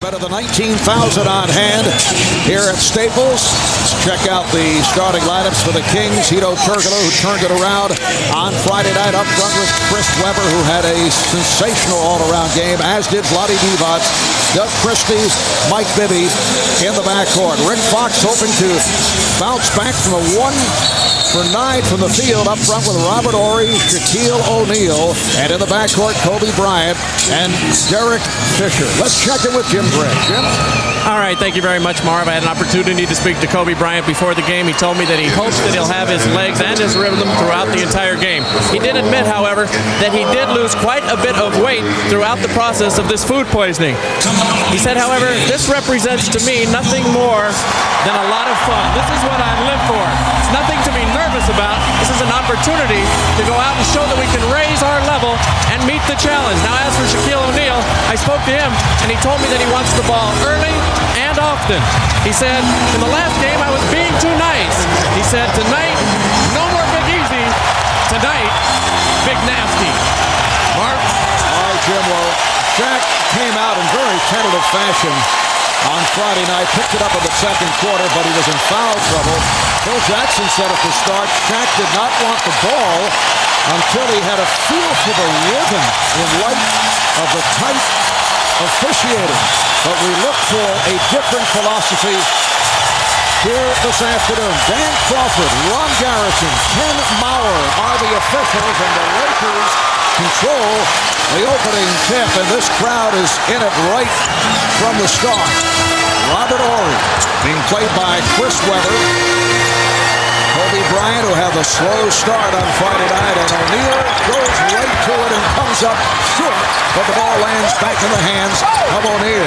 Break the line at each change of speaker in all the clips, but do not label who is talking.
Better than 19,000 on hand here at Staples. Let's check out the starting lineups for the Kings. Hedo Turkoglu, who turned it around on Friday night up front with Chris Webber, who had a sensational all-around game, as did Vlade Divac, Doug Christie, Mike Bibby in the backcourt. Rick Fox hoping to bounce back from a 1-for-9 from the field up front with Robert Horry, Shaquille O'Neal, and in the backcourt, Kobe Bryant and Derek Fisher. Let's check in with Jim Grech. Jim?
All right, thank you very much, Marv. I had an opportunity to speak to Kobe Bryant before the game. He told me that he hopes that he'll have his legs and his rhythm throughout the entire game. He did admit, however, that he did lose quite a bit of weight throughout the process of this food poisoning. He said, however, this represents to me nothing more than a lot of fun. This is what I live for. It's nothing to be nervous about. This is an opportunity to go out and show that we can raise our level and meet the challenge. Now, as for Shaquille O'Neal, I spoke to him, and he told me that he wants the ball early and often. He said, in the last game, I was being too nice. He said, tonight, no more big easy. Tonight, big nasty. Mark?
All right, Jim. Well, Shaq came out in very tentative fashion on Friday night, picked it up in the second quarter, but he was in foul trouble. Phil Jackson said at the start, Shaq did not want the ball until he had a feel for the rhythm in light of the tight officiating. But we look for a different philosophy here this afternoon. Dan Crawford, Ron Garrison, Ken Maurer are the officials, and the Lakers control the opening tip, and this crowd is in it right from the start. Robert Horry being played by Chris Webber. Kobe Bryant, who had the slow start on Friday night, and O'Neal goes right to it and comes up short, but the ball lands back in the hands of O'Neal.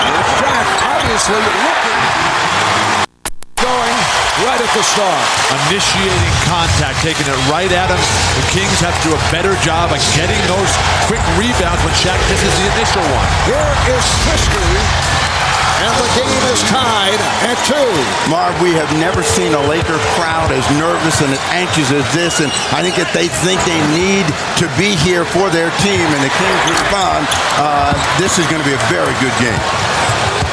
And Shaq obviously looking, going right at the start.
Initiating contact, taking it right at him. The Kings have to do a better job of getting those quick rebounds when Shaq misses the initial one.
Here is history, and the game is tied at 2.
Marv, we have never seen a Laker crowd as nervous and as anxious as this, and I think that they think they need to be here for their team, and the Kings respond. This is going to be a very good game.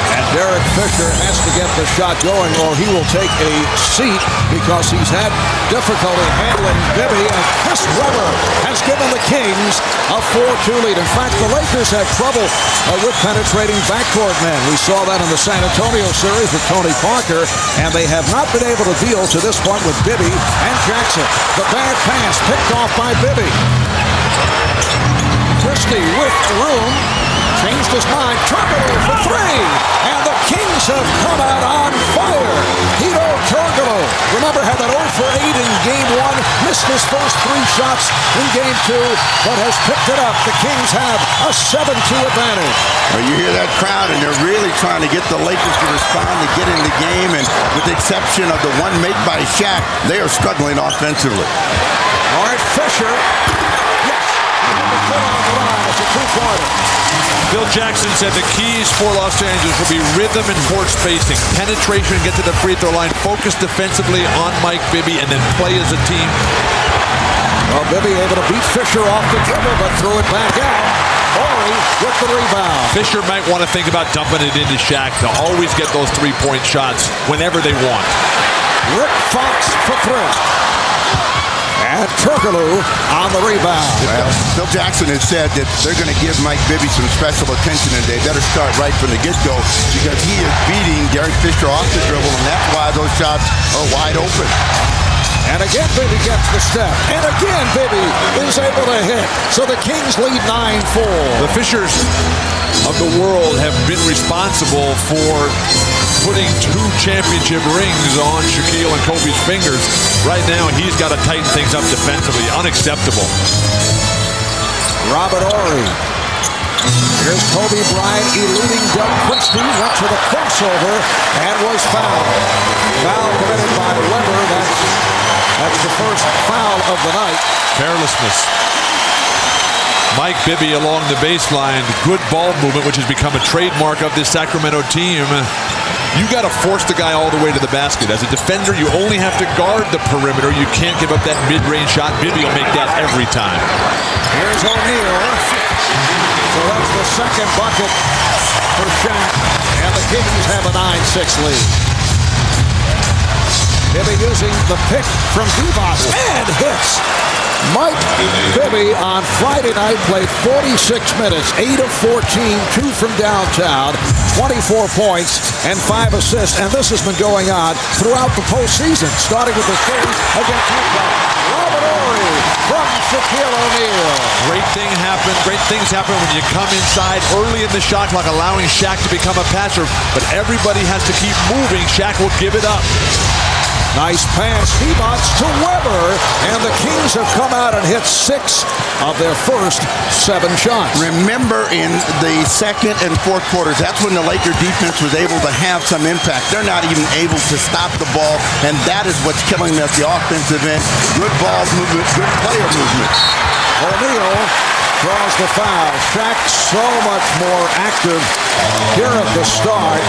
And Derek Fisher has to get the shot going, or he will take a seat because he's had difficulty handling Bibby. And Chris Webber has given the Kings a 4-2 lead. In fact, the Lakers had trouble with penetrating backcourt men. We saw that in the San Antonio series with Tony Parker, and they have not been able to deal to this point with Bibby and Jackson. The bad pass picked off by Bibby. Christie with room. Changed his mind, Turkoglu for 3, and the Kings have come out on fire. Hedo Turkoglu, remember, had that 0 for 8 in Game 1, missed his first 3 shots in Game 2, but has picked it up. The Kings have a 7-2 advantage.
Well, you hear that crowd, and they're really trying to get the Lakers to respond, to get in the game, and with the exception of the one made by Shaq, they are struggling offensively.
All right, Fisher. Yes, put on the line. It's a 2-pointer.
Phil Jackson said the keys for Los Angeles will be rhythm and court spacing, penetration, get to the free throw line, focus defensively on Mike Bibby, and then play as a team.
Well, Bibby able to beat Fisher off the dribble, but threw it back out. Horry with the rebound.
Fisher might want to think about dumping it into Shaq to always get those 3-point shots whenever they want.
Rick Fox for 3. And Turkoglu on the rebound.
Well, Phil Jackson has said that they're going to give Mike Bibby some special attention, and they better start right from the get-go because he is beating Derek Fisher off the dribble, and that's why those shots are wide open.
And again, Bibby gets the step. And again, Bibby is able to hit. So the Kings lead 9-4.
The Fishers of the world have been responsible for putting 2 championship rings on Shaquille and Kobe's fingers. Right now, he's got to tighten things up defensively. Unacceptable.
Robert Horry. Here's Kobe Bryant eluding Doug Christie. Went to the crossover and was fouled. Foul committed by Webber. That's the first foul of the night.
Carelessness. Mike Bibby along the baseline. Good ball movement, which has become a trademark of this Sacramento team. You got to force the guy all the way to the basket. As a defender, you only have to guard the perimeter. You can't give up that mid-range shot. Bibby will make that every time.
Here's O'Neal. So that's the second bucket for Shaq, and the Kings have a 9-6 lead. Bibby using the pick from Divac and hits. Mike Bibby on Friday night played 46 minutes, 8 of 14, 2 from downtown, 24 points and 5 assists. And this has been going on throughout the postseason, starting with the series against Utah. Robert Horry from Shaquille O'Neal.
Great things happen when you come inside early in the shot clock, allowing Shaq to become a passer. But everybody has to keep moving. Shaq will give it up.
Nice pass, Divac to Weber, and the Kings have come out and hit 6 of their first 7 shots.
Remember, in the second and fourth quarters, that's when the Laker defense was able to have some impact. They're not even able to stop the ball, and that is what's killing them at the offensive end. Good ball movement, good player movement.
O'Neal draws the foul. Shaq so much more active here at the start.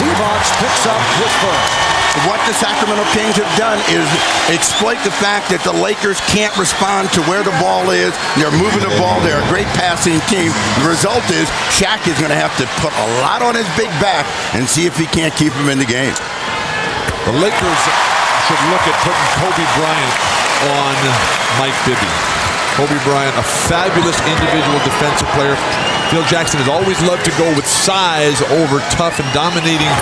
Divac picks up his first.
What the Sacramento Kings have done is exploit the fact that the Lakers can't respond to where the ball is. They're moving the ball. They're a great passing team. The result is Shaq is going to have to put a lot on his big back and see if he can't keep him in the game.
The Lakers should look at putting Kobe Bryant on Mike Bibby. Kobe Bryant, a fabulous individual defensive player. Phil Jackson has always loved to go with size over tough and dominating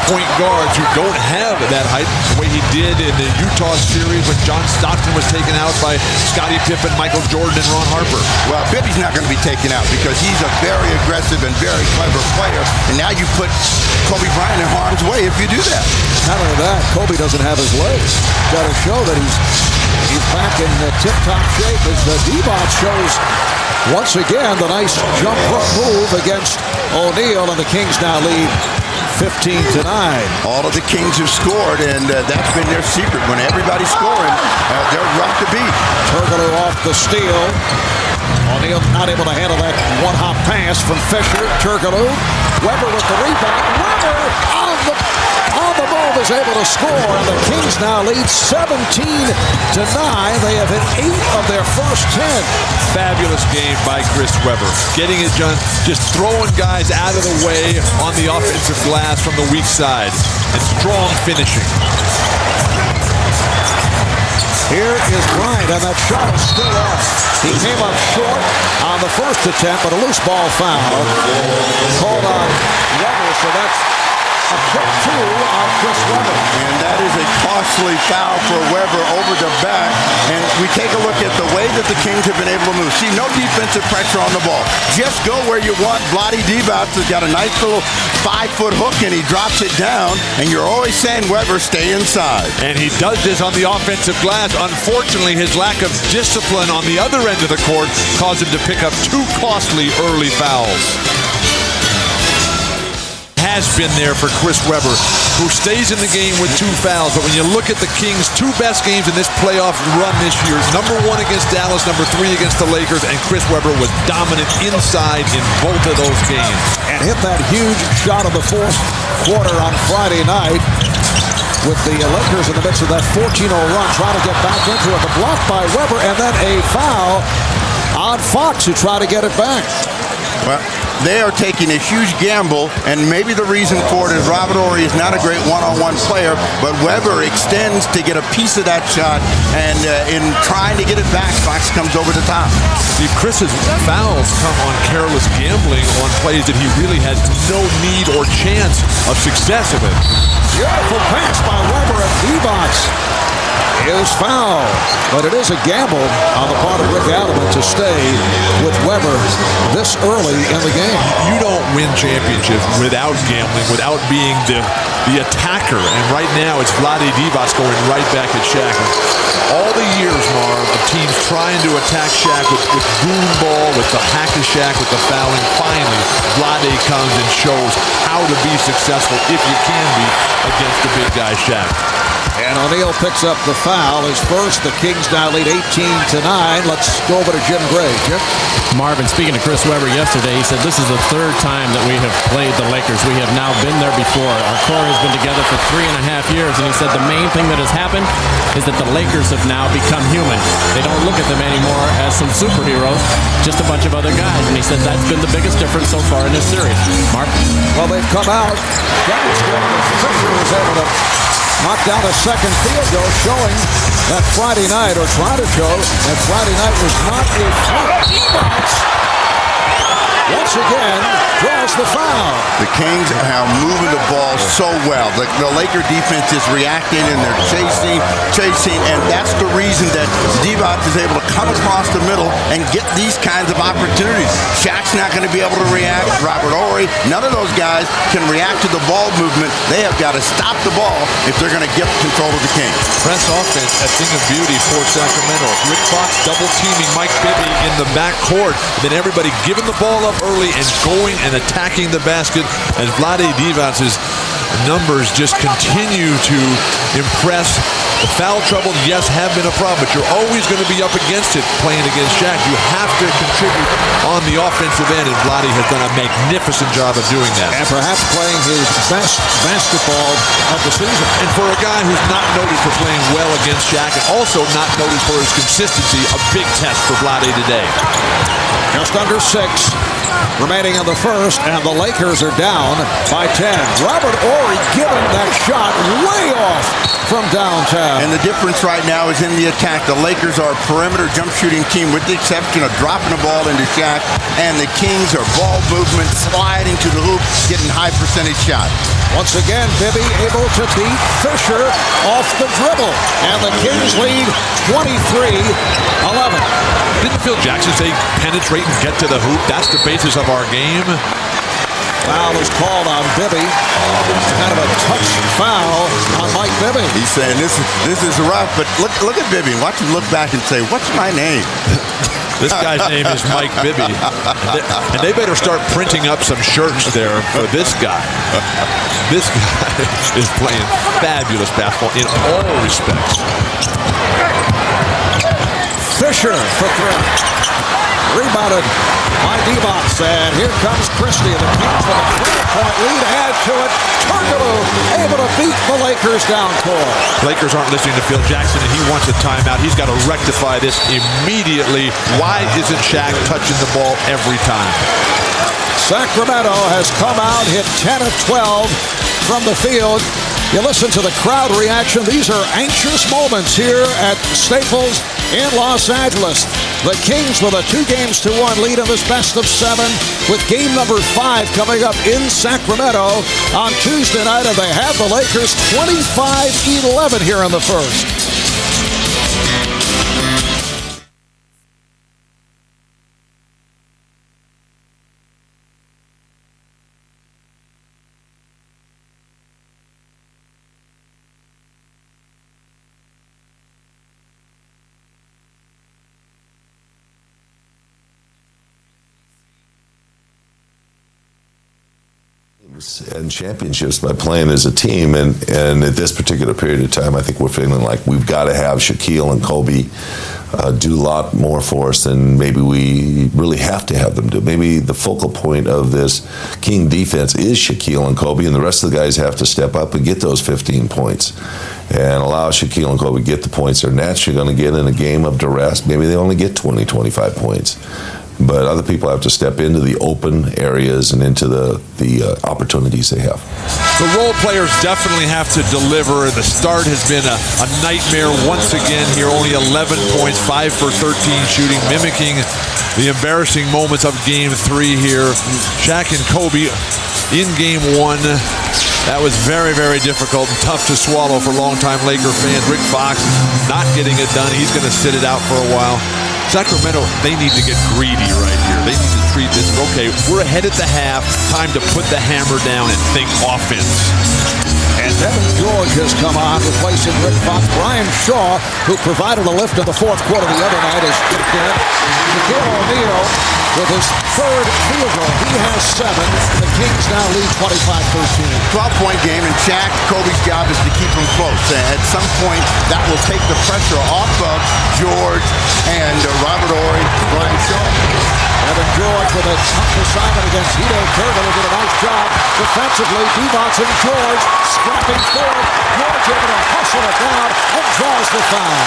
point guards who don't have that height, the way he did in the Utah series when John Stockton was taken out by Scottie Pippen, Michael Jordan, and Ron Harper.
Well, Bibby's not going to be taken out because he's a very aggressive and very clever player, and now you put Kobe Bryant in harm's way if you do that.
Not only that, Kobe doesn't have his legs. Got to show that he's back in tip-top shape as Divac shows once again the nice jump hook move against O'Neal, and the Kings now lead 15-9.
All of the Kings have scored, and that's been their secret. When everybody's scoring, they're rough to beat.
Turkoglu off the steal. O'Neal not able to handle that one-hop pass from Fisher. Turkoglu. Weber with the rebound. Weber on the move is able to score, and the Kings now lead 17-9. They have hit 8 of their first 10.
Fabulous game by Chris Weber. Getting it done, just throwing guys out of the way on the offensive glass from the weak side. And strong finishing.
Here is Bryant, and that shot is still off. He came up short on the first attempt, but a loose ball foul called on Weber, so that's a quick 2 on Chris Weber.
And that is a costly foul for Weber over the back. And we take a look at the way that the Kings have been able to move. See, no defensive pressure on the ball. Just go where you want. Vlade Divac has got a nice little 5-foot hook, and he drops it down. And you're always saying, Weber, stay inside.
And he does this on the offensive glass. Unfortunately, his lack of discipline on the other end of the court caused him to pick up 2 costly early fouls. Has been there for Chris Weber, who stays in the game with 2 fouls. But when you look at the Kings' 2 best games in this playoff run this year, number 1 against Dallas, number 3 against the Lakers, and Chris Weber was dominant inside in both of those games.
And hit that huge shot of the fourth quarter on Friday night with the Lakers in the midst of that 14-0 run, trying to get back into it. The block by Weber, and then a foul on Fox, who tried to get it back.
Well, they are taking a huge gamble, and maybe the reason for it is Robert Horry is not a great one-on-one player, but Weber extends to get a piece of that shot, and in trying to get it back, Fox comes over the top.
See, Chris's fouls come on careless gambling on plays that he really had no need or chance of success of it.
Beautiful pass by Weber, and Divac is fouled. But it is a gamble on the part of Rick Adelman to stay with Weber this early in the game.
You don't win championships without gambling, without being the attacker. And right now it's Vlade Divac going right back at Shaq. All the years, Marv, of teams trying to attack Shaq with goon ball, with the hack of Shaq, with the fouling. Finally, Vlade comes and shows how to be successful, if you can be, against the big guy Shaq.
And O'Neal picks up the foul. His first. The Kings now lead 18-9. Let's go over to Jim Gray. Jim?
Marvin, speaking to Chris Webber yesterday, he said this is the third time that we have played the Lakers. We have now been there before. Our core has been together for 3.5 years, and he said the main thing that has happened is that the Lakers have now become human. They don't look at them anymore as some superheroes, just a bunch of other guys. And he said that's been the biggest difference so far in this series. Mark?
Well, they've come out. Fisher was able to knock down a second field goal, showing that Friday night, or trying to show that Friday night was not a fluke. Once again, draws the foul.
The Kings are moving the ball so well. The Laker defense is reacting and they're chasing, and that's the reason that Divac is able to come across the middle and get these kinds of opportunities. Shaq's not going to be able to react. Robert Horry, none of those guys can react to the ball movement. They have got to stop the ball if they're going to get control of the Kings.
Press offense, a thing of beauty for Sacramento. Rick Fox double teaming Mike Bibby in the backcourt. Then everybody giving the ball up early and going and attacking the basket as Vlade Divac's numbers just continue to impress. The foul trouble, yes, have been a problem, but you're always going to be up against it playing against Shaq. You have to contribute on the offensive end, and Vlade has done a magnificent job of doing that.
And perhaps playing his best basketball of the season.
And for a guy who's not noted for playing well against Shaq and also not noted for his consistency, a big test for Vlade today.
Just under 6 remaining in the first, and the Lakers are down by 10. Robert Horry given that shot way off from downtown.
And the difference right now is in the attack. The Lakers are a perimeter jump shooting team with the exception of dropping the ball into Shaq, and the Kings are ball movement, sliding to the hoop, getting high percentage shots.
Once again, Bibby able to beat Fisher off the dribble, and the Kings lead 23-11.
Didn't Phil Jackson say penetrate and get to the hoop? That's the basis of our game.
Foul is called on Bibby. Kind of a touch foul on Mike Bibby.
He's saying this is rough, but look at Bibby. Watch him look back and say, "What's my name?"
This guy's name is Mike Bibby. And they better start printing up some shirts there for this guy. This guy is playing fabulous basketball in all respects.
Fisher for 3. Rebounded by Divac, and here comes Christie. The Kings with a 3-point lead. Add to it. Turkoglu able to beat the Lakers down court.
Lakers aren't listening to Phil Jackson, and he wants a timeout. He's got to rectify this immediately. Why isn't Shaq touching the ball every time?
Sacramento has come out, hit 10 of 12 from the field. You listen to the crowd reaction. These are anxious moments here at Staples in Los Angeles. The Kings with a 2-1 lead in this best of 7, with game number 5 coming up in Sacramento on Tuesday night, and they have the Lakers 25-11 here in the first.
And championships by playing as a team, and at this particular period of time, I think we're feeling like we've got to have Shaquille and Kobe do a lot more for us than maybe we really have to have them do. Maybe the focal point of this King defense is Shaquille and Kobe, and the rest of the guys have to step up and get those 15 points and allow Shaquille and Kobe to get the points they're naturally going to get in a game of duress. Maybe they only get 20, 25 points. But other people have to step into the open areas and into the opportunities they have.
The role players definitely have to deliver. The start has been a nightmare once again here. Only 11 points, 5 for 13 shooting, mimicking the embarrassing moments of Game 3 here. Shaq and Kobe in Game 1. That was very, very difficult and tough to swallow for longtime Laker fans. Rick Fox not getting it done. He's going to sit it out for a while. Sacramento, they need to get greedy right here. They need to treat this, okay, we're ahead at the half, time to put the hammer down and think offense.
And Devin George has come on, replacing Rick Fox. Brian Shaw, who provided a lift in the fourth quarter the other night, has kicked in. Shaquille O'Neal with his third field goal. He has 7. The Kings now lead 25-13.
12-point game, and Shaq, Kobe's job is to keep them close. At some point, that will take the pressure off of George and Robert Horry, Brian Shaw.
Evan George with a tough assignment against Hedo Turkoglu. Did a nice job defensively. Divac and George scrapping forward. George able to hustle it down and draws the foul.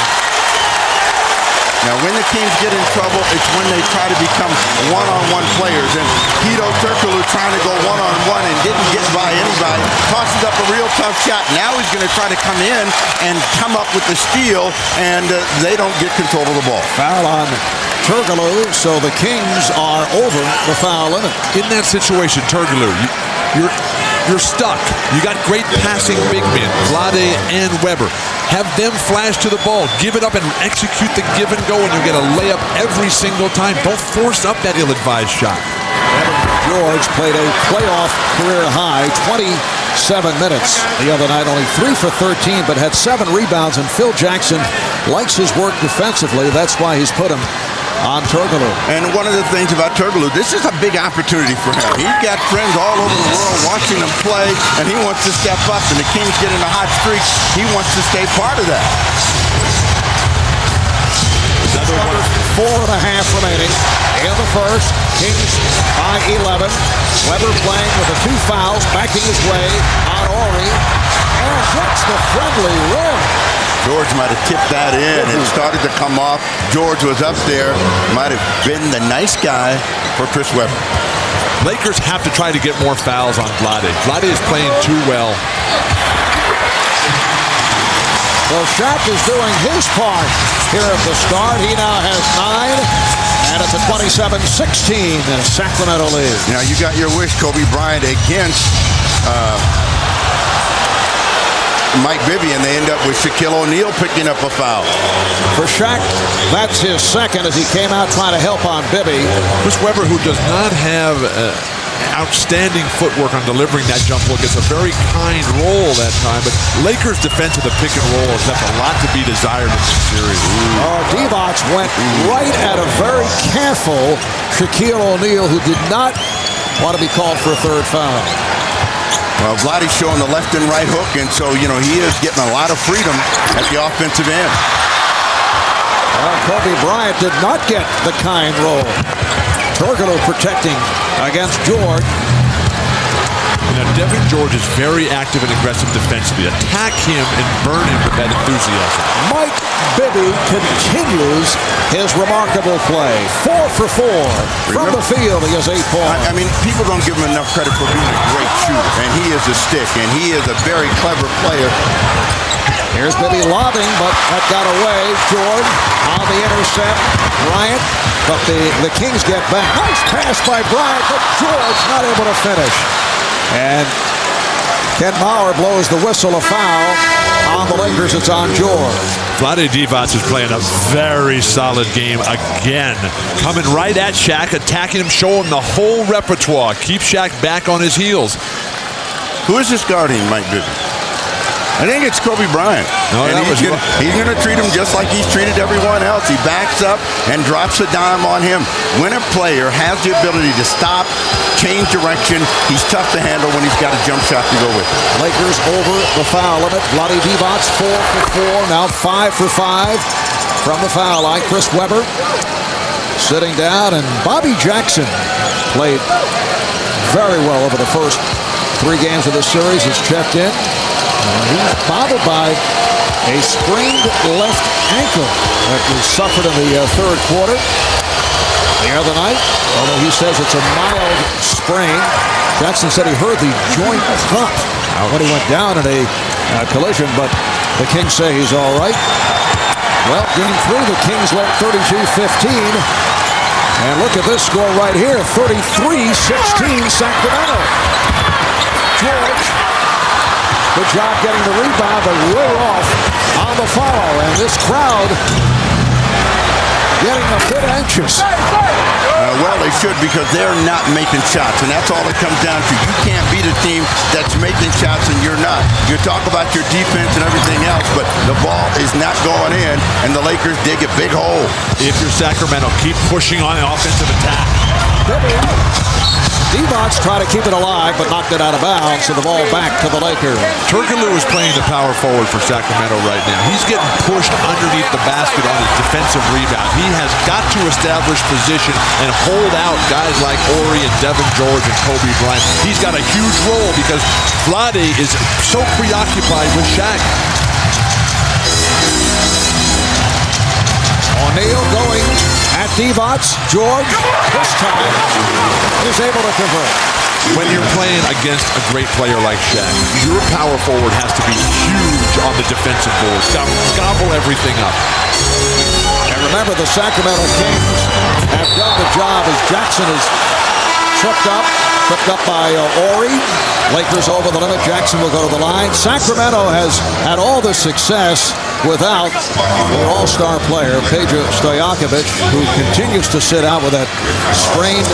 Now, when the Kings get in trouble, it's when they try to become one-on-one players. And Hedo Turkoglu trying to go one-on-one and didn't get by anybody. Tosses up a real tough shot. Now he's going to try to come in and come up with the steal, and they don't get control of the ball.
Foul on Turkoglu, so the Kings are over the foul limit.
In that situation, Turkoglu, you're stuck. You got great passing big men, Vlade and Weber. Have them flash to the ball, give it up and execute the give and go, and you'll get a layup every single time. Don't force up that ill-advised shot.
Evan George played a playoff career high 27 minutes the other night, only 3 for 13, but had 7 rebounds, and Phil Jackson likes his work defensively. That's why he's put him on Turkoglu.
And one of the things about Turkoglu, this is a big opportunity for him. He's got friends all over the world watching him play, and he wants to step up, and the Kings get in a hot streak. He wants to stay part of that.
Another 4.5 remaining in the first. Kings by 11. Weber playing with the 2 fouls, backing his way on Horry, and gets the friendly rim.
George might have tipped that in and started to come off. George was up there, might have been the nice guy for Chris Webber.
Lakers have to try to get more fouls on Vlade. Vlade is playing too well.
Well, Shaq is doing his part here at the start. He now has 9, and it's a 27-16 in a Sacramento lead.
Now, you got your wish, Kobe Bryant, against Mike Bibby, and they end up with Shaquille O'Neal picking up a foul.
For Shaq, that's his second as he came out trying to help on Bibby.
Chris Webber, who does not have outstanding footwork on delivering that jump ball, gets a very kind roll that time, but Lakers' defense of the pick and roll has left a lot to be desired in this series.
Divac went right at a very careful Shaquille O'Neal, who did not want to be called for a third foul.
Well, Vladdy's showing the left and right hook, and so, he is getting a lot of freedom at the offensive end.
Well, Kobe Bryant did not get the kind roll. Turkoglu protecting against George.
Now, Devin George is very active and aggressive defensively. Attack him and burn him with that enthusiasm.
Mike Bibby continues his remarkable play. 4 for 4 from the field. He has 8 points.
I mean, people don't give him enough credit for being a great shooter, and he is a stick, and he is a very clever player.
Here's Bibby lobbing, but that got away. George on the intercept. Bryant, but the Kings get back. Nice pass by Bryant, but George not able to finish. And Ken Mauer blows the whistle, a foul on the Lakers. It's on George.
Vlade Divac is playing a very solid game again. Coming right at Shaq, attacking him, showing the whole repertoire. Keep Shaq back on his heels.
Who is this guarding Mike Bibby? I think it's Kobe Bryant.
No,
and he's going to treat him just like he's treated everyone else. He backs up and drops a dime on him. When a player has the ability to stop, change direction, he's tough to handle when he's got a jump shot to go with it.
Lakers over the foul limit. Vlade Divac 4 for 4, now 5 for 5 from the foul line. Chris Webber sitting down, and Bobby Jackson played very well over the first 3 games of the series. Has checked in. He's bothered by a sprained left ankle that was suffered in the third quarter the other night, although he says it's a mild sprain. Jackson said he heard the joint pop when he went down in a collision, but the Kings say he's all right. Well, game 3, the Kings led 32-15. And look at this score right here, 33-16 Sacramento. George, good job getting the rebound, but way off on the follow. And this crowd getting a bit anxious.
Well, they should, because they're not making shots, and that's all it comes down to. You can't beat a team that's making shots and you're not. You talk about your defense and everything else, but the ball is not going in, and the Lakers dig a big hole.
If you're Sacramento, keep pushing on the offensive attack.
Bibby. Divac tried to keep it alive, but knocked it out of bounds, so the ball back to the Lakers.
Turkoglu is playing the power forward for Sacramento right now. He's getting pushed underneath the basket on his defensive rebound. He has got to establish position and hold out guys like Horry and Devin George and Kobe Bryant. He's got a huge role because Vlade is so preoccupied with Shaq.
O'Neal going at Divac. George, this time, is able to convert.
When you're playing against a great player like Shaq, your power forward has to be huge on the defensive boards. Gobble everything up.
And remember, the Sacramento Kings have done the job as Jackson is tripped up by Horry. Lakers over the limit. Jackson will go to the line. Sacramento has had all the success without their all-star player, Peja Stojakovic, who continues to sit out with that sprained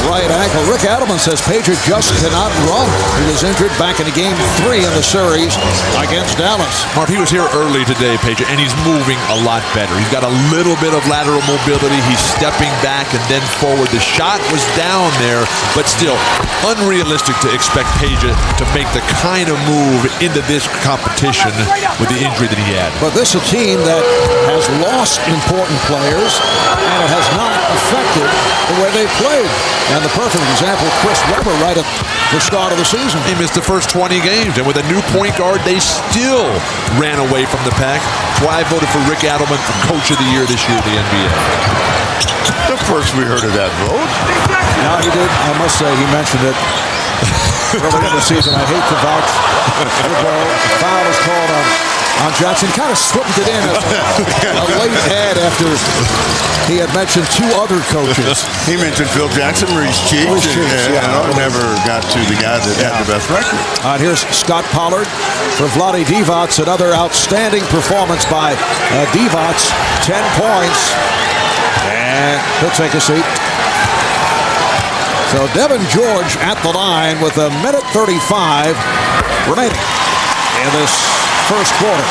right ankle. Rick Adelman says Peja just cannot run. He was injured back in game 3 in the series against Dallas.
Marv, he was here early today, Peja, and he's moving a lot better. He's got a little bit of lateral mobility. He's stepping back and then forward. The shot was down there, but still unrealistic to expect Peja to make the kind of move into this competition with the injury that he had.
But this is a team that has lost important players, and it has not affected the way they played. And the perfect example, Chris Webber, right at the start of the season.
He missed the first 20 games, and with a new point guard, they still ran away from the pack. That's why I voted for Rick Adelman for Coach of the Year this year in the NBA.
The first we heard of that vote.
Now he did. I must say, he mentioned it early in the season. I hate to vouch. Foul is called on Jackson. Kind of slipped it in as a late ad after he had mentioned 2 other coaches.
He mentioned Phil Jackson, Maurice Cheeks, and never got to the guy that had the best record.
Here's Scott Pollard for Vlade Divac. Another outstanding performance by Divac. 10 points. And he'll take a seat. So Devin George at the line with 1:35 remaining in this first quarter.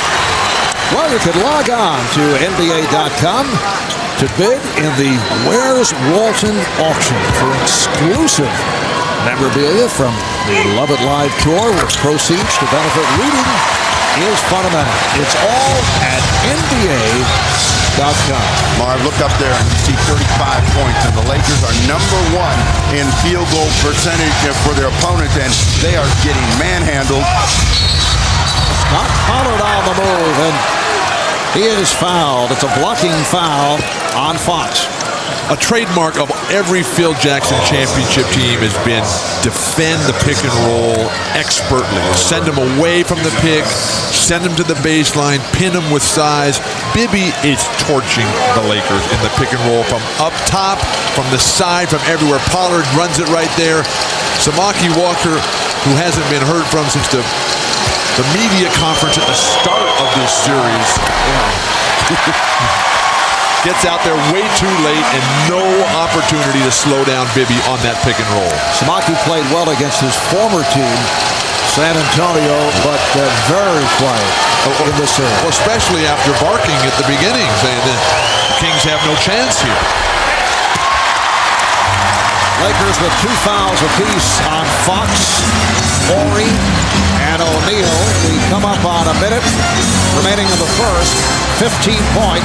Well, you can log on to NBA.com to bid in the Where's Walton auction for exclusive memorabilia from the Love It Live tour with proceeds to benefit reading is fundamental. It's all at NBA.com.
Marv, look up there and you see 35 points, and the Lakers are #1 in field goal percentage for their opponents, and they are getting manhandled.
Scott Pollard on the move, and he is fouled. It's a blocking foul on Fox.
A trademark of every Phil Jackson championship team has been defend the pick and roll expertly. Send them away from the pick, send them to the baseline, pin them with size. Bibby is torching the Lakers in the pick and roll from up top, from the side, from everywhere. Pollard runs it right there. Samaki Walker, who hasn't been heard from since the media conference at the start of this series. Gets out there way too late and no opportunity to slow down Bibby on that pick and roll.
Samaki played well against his former team, San Antonio, but very quiet in this series.
Well, especially after barking at the beginning, saying the Kings have no chance here.
Lakers with 2 fouls apiece on Fox, Horry, and O'Neal. We come up on a minute remaining in the first. 15-point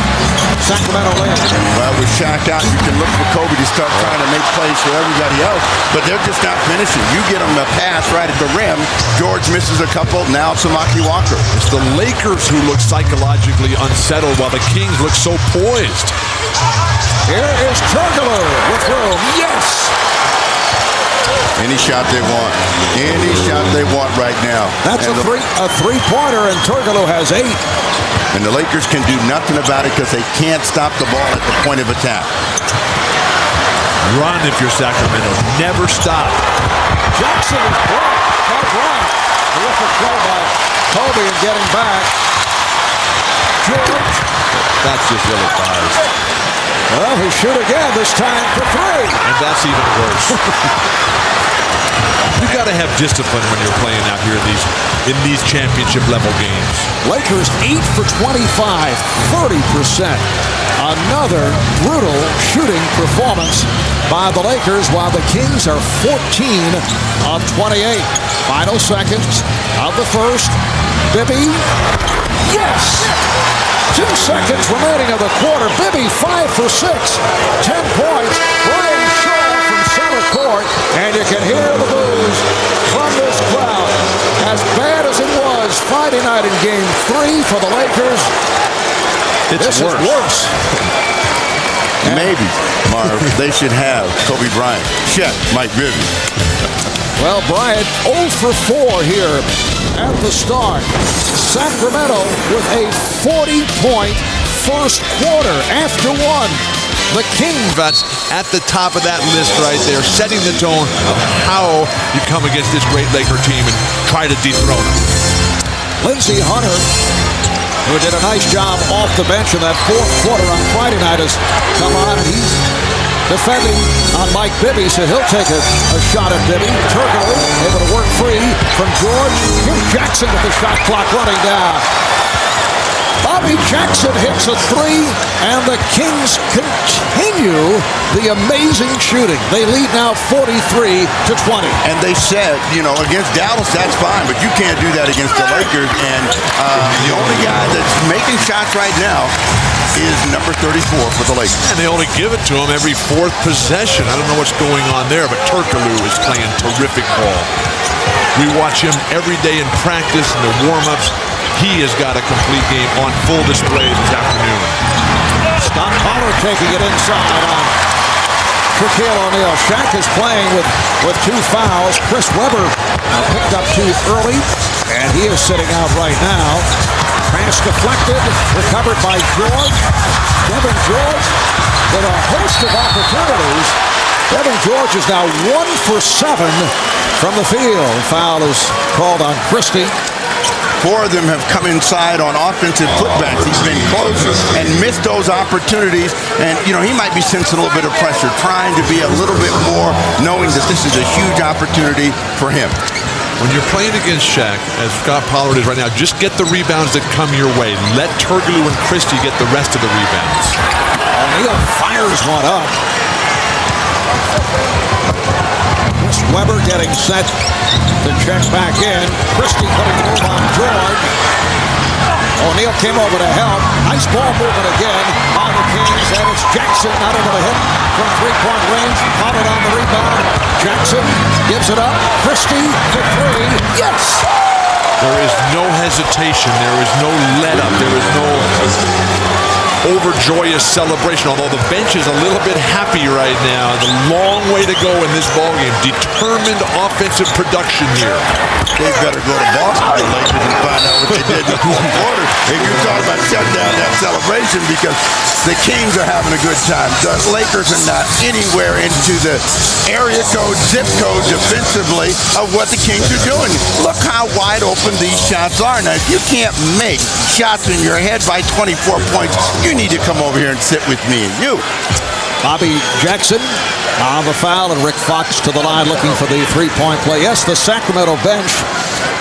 Sacramento lead.
Well, with Shaq out, you can look for Kobe to start trying to make plays for everybody else, but they're just not finishing. You get them a pass right at the rim. George misses a couple. Now Samaki Walker.
It's the Lakers who look psychologically unsettled while the Kings look so poised.
Here is Turkoglu with room. Yes!
Any shot they want. Any shot they want right now.
That's
and
a three-pointer, and Turkoglu has 8.
And the Lakers can do nothing about it because they can't stop the ball at the point of attack.
Run if you're Sacramento. Never stop.
Jackson is blocked. Not blocked. Terrific play by Kobe in getting back. George.
That's just really biased.
Well, he shoot again, this time for 3.
And that's even worse. You got got to have discipline when you're playing out here in these championship level games.
Lakers 8 for 25, 30%. Another brutal shooting performance by the Lakers, while the Kings are 14 of 28. Final seconds of the first. Bibby, yes! 2 seconds remaining of the quarter. Bibby 5 for 6, 10 points. Brian Shaw from center court, and you can hear the boos from this crowd. As bad as it was Friday night in Game 3 for the Lakers, this is worse.
Maybe, Marv, they should have Kobe Bryant, Shaq, Mike Bibby.
Well, Bryant 0 for 4 here at the start. Sacramento with a 40-point first quarter after one. The Kings.
That's at the top of that list right there, setting the tone of how you come against this great Laker team and try to dethrone them.
Lindsey Hunter, who did a nice job off the bench in that fourth quarter on Friday night, has come on. He's defending on Mike Bibby, so he'll take a shot at Bibby. Turkoglu able to work free from George. Here's Jackson with the shot clock running down. Bobby Jackson hits a 3, and the Kings continue the amazing shooting. They lead now 43 to 20.
And they said, against Dallas, that's fine, but you can't do that against the Lakers. And the only guy that's making shots right now is number 34 for the Lakers.
And they only give it to him every fourth possession. I don't know what's going on there, but Turkoglu is playing terrific ball. We watch him every day in practice and the warm-ups. He has got a complete game on full display this afternoon.
Scott Pollard taking it inside on Shaquille O'Neal. Shaq is playing with 2 fouls. Chris Webber picked up 2 early, and he is sitting out right now. Pass deflected, recovered by George. Devin George with a host of opportunities. Devin George is now 1 for 7 from the field. Foul is called on Christie.
4 of them have come inside on offensive putbacks. He's been close and missed those opportunities. And, he might be sensing a little bit of pressure, trying to be a little bit more, knowing that this is a huge opportunity for him.
When you're playing against Shaq, as Scott Pollard is right now, just get the rebounds that come your way. Let Turkoglu and Christie get the rest of the rebounds.
O'Neal fires one up. Chris Webber getting set to check back in. Christie putting the move on George. O'Neal came over to help. Nice ball movement again by the Kings. And it's Jackson not able to hit from 3-point range. Pollard on the rebound. Jackson gives it up. Christie for 3. Yes!
There is no hesitation. There is no let-up. There is no overjoyous celebration, although the bench is a little bit happy right now. The long way to go in this ballgame. Determined offensive production here.
They better go to Boston, the Lakers, and find out what they did in the fourth quarter. If you're talking about shutting down that celebration, because the Kings are having a good time. The Lakers are not anywhere into the area code, zip code defensively of what the Kings are doing. Look how wide open these shots are. Now, if you can't make shots in your head by 24 points, you need to come over here and sit with me and you.
Bobby Jackson on the foul, and Rick Fox to the line looking for the 3-point play. Yes, the Sacramento bench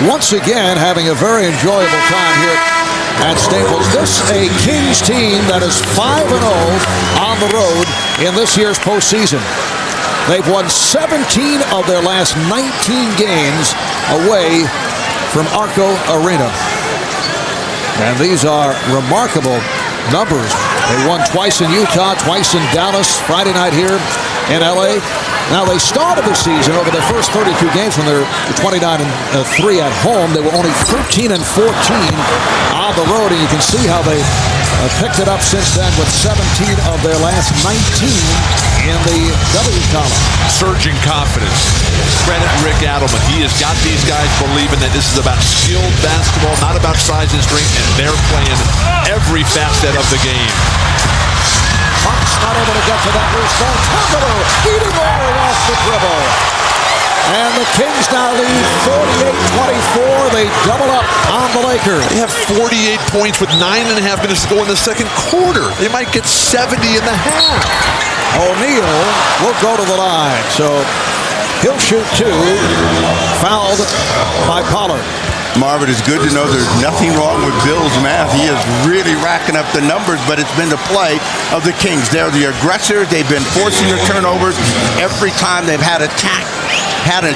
once again having a very enjoyable time here at Staples. This a Kings team that is 5-0 on the road in this year's postseason. They've won 17 of their last 19 games away from Arco Arena. And these are remarkable numbers. They won twice in Utah, twice in Dallas, Friday night here in LA. Now, they started the season over the first 32 games when they're 29-3 at home. They were only 13-14 on the road, and you can see how they picked it up since then with 17 of their last 19 in the W column.
Surging confidence. Credit Rick Adelman. He has got these guys believing that this is about skilled basketball, not about size and strength, and they're playing every facet of the game.
Fox not able to get to that loose ball. Turkoglu eating all off the dribble. And the Kings now lead 48-24. They double up on the Lakers.
They have 48 points with 9.5 minutes to go in the second quarter. They might get 70 in the half.
O'Neal will go to the line. So He'll shoot 2. Fouled by Pollard.
Marvin, it's good to know there's nothing wrong with Bill's math. He is really racking up the numbers, but it's been the play of the Kings. They're the aggressors. They've been forcing the turnovers. Every time they've had a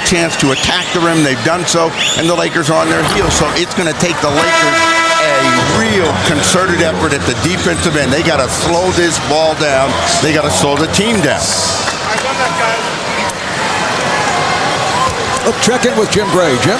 chance to attack the rim, they've done so, and the Lakers are on their heels. So it's going to take the Lakers a real concerted effort at the defensive end. They got to slow this ball down. They got to slow the team down.
Let's check in with Jim Gray. Jim?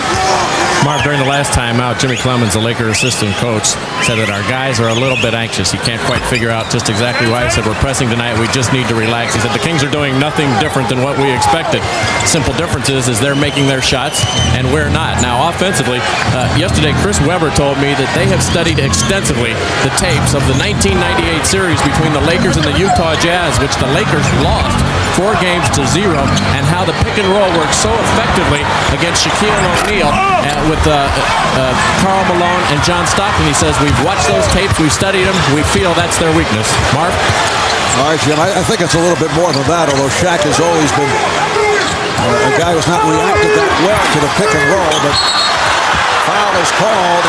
Marv, during the last timeout, Jimmy Clemens, the Lakers assistant coach, said that our guys are a little bit anxious. He can't quite figure out just exactly why. He said, we're pressing tonight. We just need to relax. He said, the Kings are doing nothing different than what we expected. Simple difference is they're making their shots and we're not. Now, offensively, yesterday, Chris Webber told me that they have studied extensively the tapes of the 1998 series between the Lakers and the Utah Jazz, which the Lakers lost 4-0, and how the pick and roll worked so effectively against Shaquille O'Neal with Karl Malone and John Stockton. He says, we've watched those tapes, we've studied them, we feel that's their weakness. Mark?
All right, Jim, I think it's a little bit more than that, although Shaq has always been a guy who's not reacted that well to the pick and roll, but foul is called.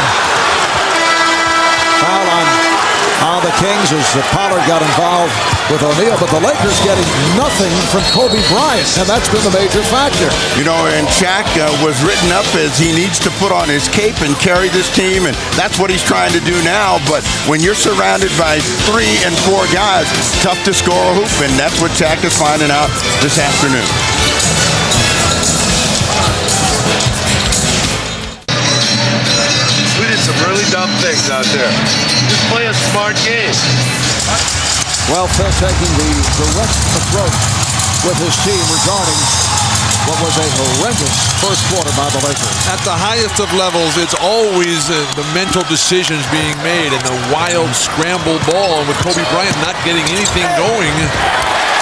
Foul on the Kings as Pollard got involved with O'Neal, but the Lakers getting nothing from Kobe Bryant, and that's been the major factor.
You know, and Shaq was written up as he needs to put on his cape and carry this team, and that's what he's trying to do now. But when you're surrounded by 3 and 4 guys, tough to score a hoop, and that's what Shaq is finding out this afternoon.
We did some really dumb things out there. Just play a smart game.
Well, Phil taking the direct approach with his team regarding what was a horrendous first quarter by the Lakers.
At the highest of levels, it's always the mental decisions being made and the wild scramble ball. And with Kobe Bryant not getting anything going,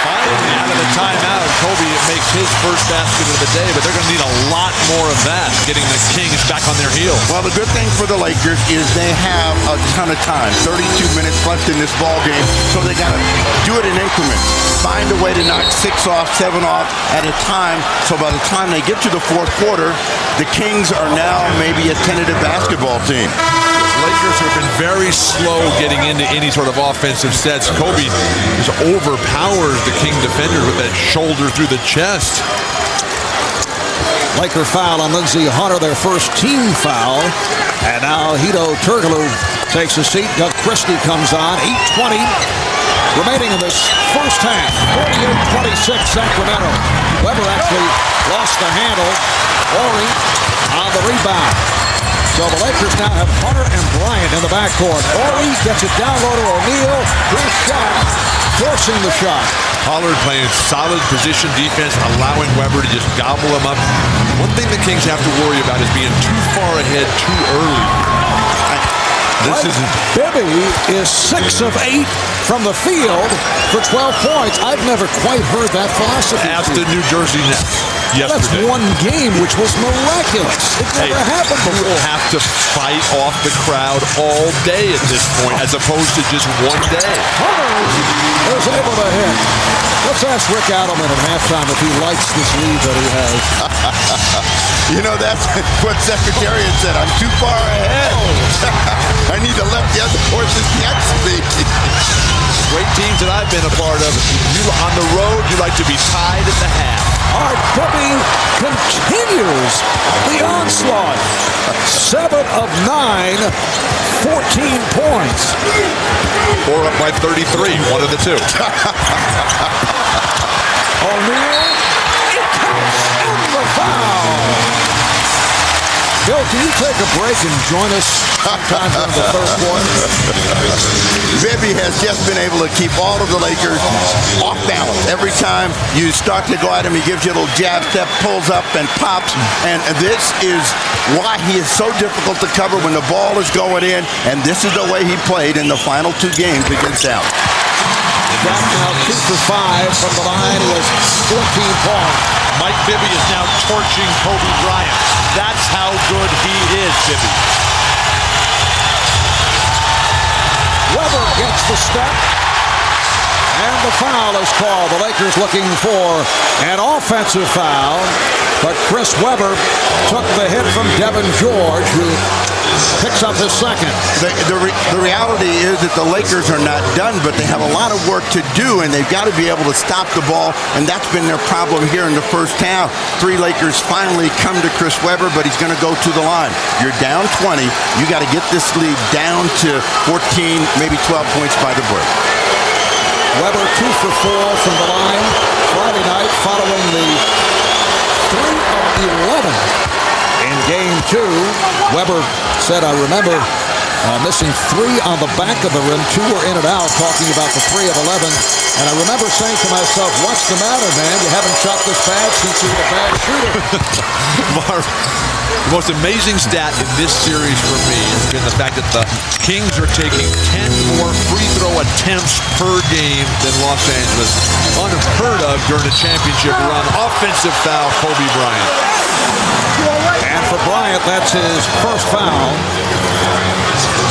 finally out of the timeout, Kobe makes his first basket of the day, but they're going to need a lot more of that, getting the Kings back on their heels.
Well, the good thing for the Lakers is they have a ton of time, 32 minutes left in this ball game, so they got to do it in increments. Find a way to knock 6 off, 7 off at a time, so by the time they get to the fourth quarter, the Kings are now maybe a tentative basketball team.
Lakers have been very slow getting into any sort of offensive sets. Kobe just overpowers the King defenders with that shoulder through the chest.
Laker foul on Lindsey Hunter, their first team foul. And now Hedo Turkoglu takes a seat. Doug Christie comes on. 8:20 remaining in this first half. 48-26 Sacramento. Webber actually lost the handle. Horry on the rebound. So the Lakers now have Hunter and Bryant in the backcourt. Horry gets it down low to O'Neal. His shot, forcing the shot.
Pollard playing solid position defense, allowing Webber to just gobble him up. One thing the Kings have to worry about is being too far ahead too early.
Bibby is 6 of 8 from the field for 12 points. I've never quite heard that philosophy.
Ask the New Jersey Nets yesterday.
That's one game, which was miraculous. It never happened before.
You will have to fight off the crowd all day at this point, as opposed to just one day.
Hunter is able to hit. Let's ask Rick Adelman at halftime if he likes this lead that he has.
You know, that's what Secretariat said. I'm too far ahead. I need to let the other horses catch me.
Great teams that I've been a part of. You on the road, you like to be tied at the half.
Art Bibby continues the onslaught. 7 of 9, 14 points.
Or up by 33, one of the two.
O'Neal, it counts in the foul. Bill, can you take a break and join us sometime during the third quarter?
Bibby has just been able to keep all of the Lakers off balance. Every time you start to go at him, he gives you a little jab step, pulls up and pops. And this is why he is so difficult to cover when the ball is going in. And this is the way he played in the final 2 games against Dallas.
Back now 2 for 5 from the line. He has 14 points.
Mike Bibby is now torching Kobe Bryant. That's how good he is, Bibby.
Webber gets the step. And the foul is called. The Lakers looking for an offensive foul, but Chris Webber took the hit from Devin George, who picks up his second.
The reality is that the Lakers are not done, but they have a lot of work to do, and they've got to be able to stop the ball, and that's been their problem here in the first half. 3 Lakers finally come to Chris Webber, but he's going to go to the line. You're down 20. You got to get this lead down to 14, maybe 12 points by the break.
Webber 2 for 4 from the line Friday night, following the 3 of 11 in game 2. Webber said, I remember missing 3 on the back of the rim. 2 were in and out, talking about the 3 of 11. And I remember saying to myself, what's the matter, man? You haven't shot this bad since you were a bad shooter.
Marv, the most amazing stat in this series for me has been the fact that the Kings are taking 10 more free throw attempts per game than Los Angeles. Unheard of during a championship run. Offensive foul, Kobe Bryant.
And for Bryant, that's his first foul.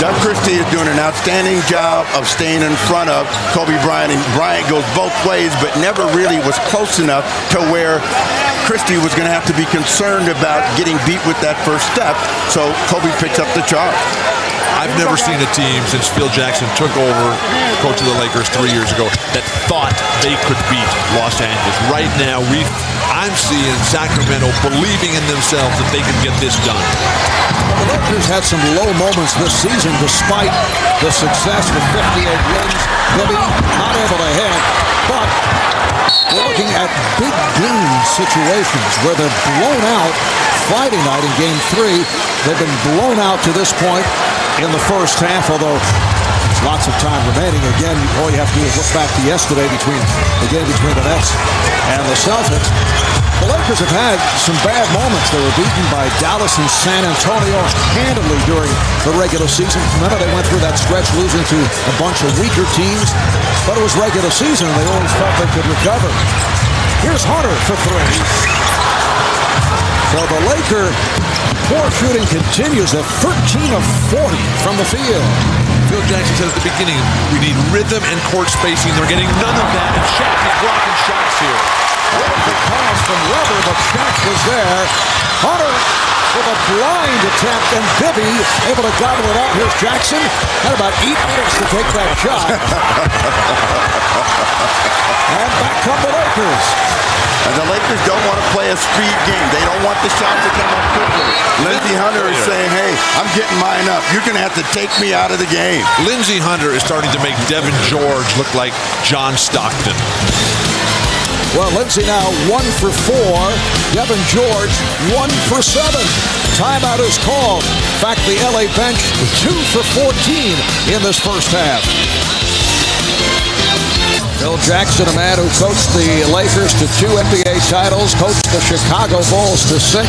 Doug Christie is doing an outstanding job of staying in front of Kobe Bryant, and Bryant goes both ways, but never really was close enough to where Christie was going to have to be concerned about getting beat with that first step, so Kobe picks up the charge.
I've never seen a team since Phil Jackson took over, coach of the Lakers 3 years ago, that thought they could beat Los Angeles. Right now, I'm seeing Sacramento believing in themselves that they can get this done.
The Lakers had some low moments this season despite the success with 58 wins. Bibby not able to hit, but we're looking at big game situations where they're blown out. Friday night in game 3, they've been blown out to this point in the first half, although there's lots of time remaining. Again, all you have to do is look back to yesterday, the game between the Nets and the Celtics. The Lakers have had some bad moments. They were beaten by Dallas and San Antonio handily during the regular season. Remember, they went through that stretch losing to a bunch of weaker teams, but it was regular season, and they always felt they could recover. Here's Hunter for 3. So the Laker poor shooting continues at 13 of 40 from the field.
Phil Jackson said at the beginning, we need rhythm and court spacing. They're getting none of that, and Shaq is blocking shots here.
Wonderful pass from Webber, but Shaq was there. Hunter with a blind attempt, and Bibby able to gobble it up. Here's Jackson. Had about 8 minutes to take that shot. And back come the Lakers.
And the Lakers don't want to play a speed game. They don't want the shot to come up quickly. Lindsey Hunter is saying, hey, I'm getting mine up. You're going to have to take me out of the game.
Lindsey Hunter is starting to make Devin George look like John Stockton.
Well, Lindsey now 1 for 4. Devin George 1 for 7. Timeout is called. In fact, the LA bench 2 for 14 in this first half. Phil Jackson, a man who coached the Lakers to 2 NBA titles, coached the Chicago Bulls to 6,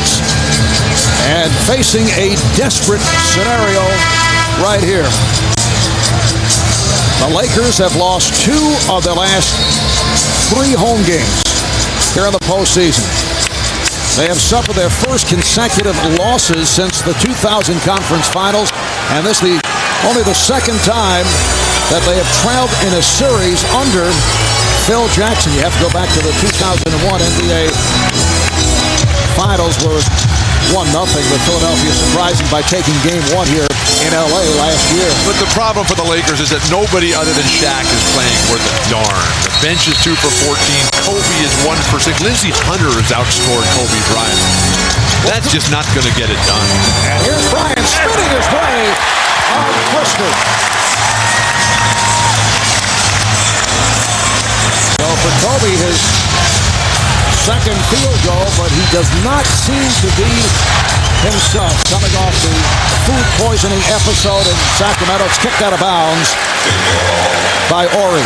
and facing a desperate scenario right here. The Lakers have lost 2 of their last 3 home games here in the postseason. They have suffered their first consecutive losses since the 2000 Conference Finals, and this is only the second time that they have trailed in a series under Phil Jackson. You have to go back to the 2001 NBA Finals where it was 1-0 with Philadelphia surprising by taking game 1 here in LA last year.
But the problem for the Lakers is that nobody other than Shaq is playing worth a darn. The bench is 2 for 14. Kobe is 1 for 6. Lindsey Hunter has outscored Kobe Bryant. That's just not going to get it done.
And here's Bryant spinning his way on Twister. So for Kobe, his second field goal, but he does not seem to be himself. Coming off the food poisoning episode in Sacramento, it's kicked out of bounds by Ori.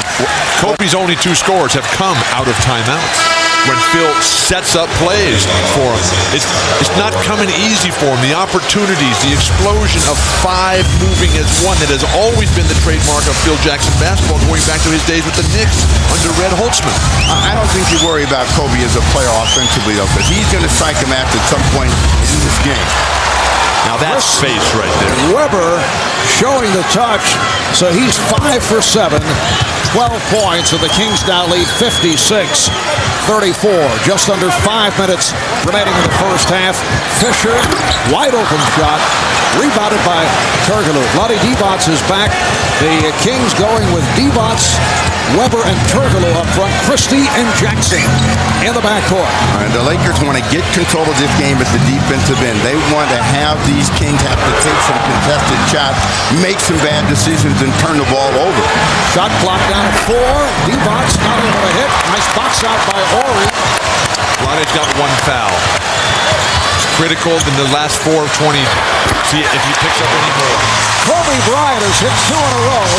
Kobe's only 2 scores have come out of timeouts when Phil sets up plays for him. It's not coming easy for him. The opportunities, the explosion of 5 moving as one that has always been the trademark of Phil Jackson basketball going back to his days with the Knicks under Red Holtzman.
I don't think you worry about Kobe as a player offensively, though, because he's going to strike him out at some point in this game.
Now that's space right there.
Webber showing the touch, so he's 5 for 7. 12 points, and the Kings now lead 56-34. Just under 5 minutes remaining in the first half. Fisher, wide open shot, rebounded by Turkoglu. Vlade Divac is back. The Kings going with Divac, Weber, and Turkoglu up front. Christie and Jackson in the backcourt.
And the Lakers want to get control of this game at the defensive end. They want to have these Kings have to take some contested shots, make some bad decisions, and turn the ball over.
Shot clock down at 4. Divac not able to hit. Nice box out by Horry.
Vlade's got one foul. It's critical in the last 4 of 20. See if he picks up any more.
Kobe Bryant has hit 2 in a row.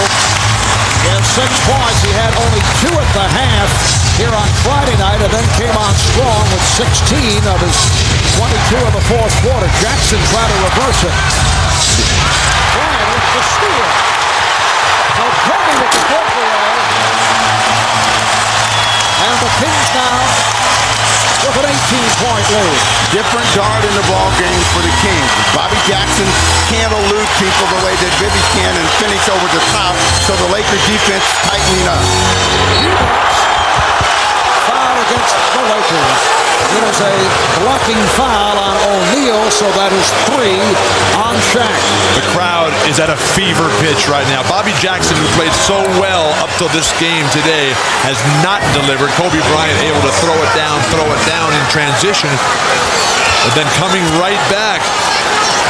He has 6 points. He had only 2 at the half here on Friday night, and then came on strong with 16 of his 22 in the fourth quarter. Jackson tried to reverse it. Bryant with the steal. So Kobe with the breakaway. And the Kings now with an 18-point lead.
Different guard in the ball game for the Kings. Bobby Jackson can't elude people the way that Bibby can and finish over the top, so the Lakers defense tightening up.
Foul against the Lakers. It is a blocking foul on O'Neal, so that is 3 on Shaq.
The crowd is at a fever pitch right now. Bobby Jackson, who played so well up till this game today, has not delivered. Kobe Bryant able to throw it down in transition. But then coming right back,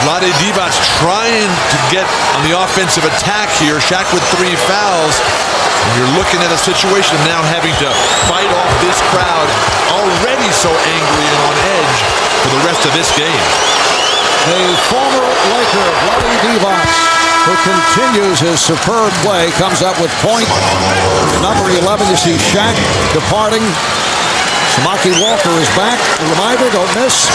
Vlade Divac trying to get on the offensive attack here. Shaq with 3 fouls. And you're looking at a situation of now having to fight off this crowd already so angry and on edge for the rest of this game.
The former Laker, Vlade Divac, who continues his superb play, comes up with point number 11. You see Shaq departing. Samaki Walker is back. A reminder, don't miss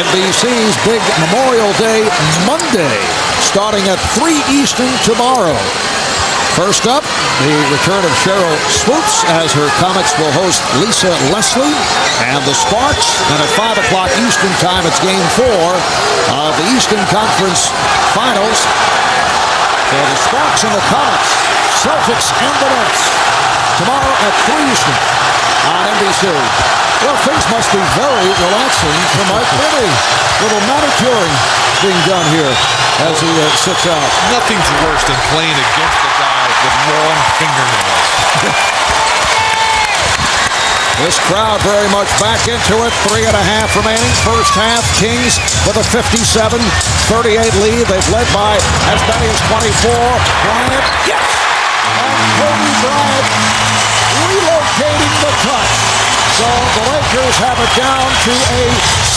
NBC's big Memorial Day Monday, starting at 3 Eastern tomorrow. First up, the return of Cheryl Swoops as her Comets will host Lisa Leslie and the Sparks. And at 5 o'clock Eastern time, it's Game 4 of the Eastern Conference Finals. So the Sparks and the Comets, Celtics and the Nets, tomorrow at 3 Eastern on NBC. Well, things must be very relaxing for Mike Bibby. Little manicuring being done here as he sits out.
Nothing's worse than playing against a guy with long fingernails.
This crowd very much back into it. 3.5 remaining. First half, Kings with a 57-38 lead. They've led by as many as 24. Bryant, yes! And Kobe Bryant relocating the touch. So the Lakers have it down to a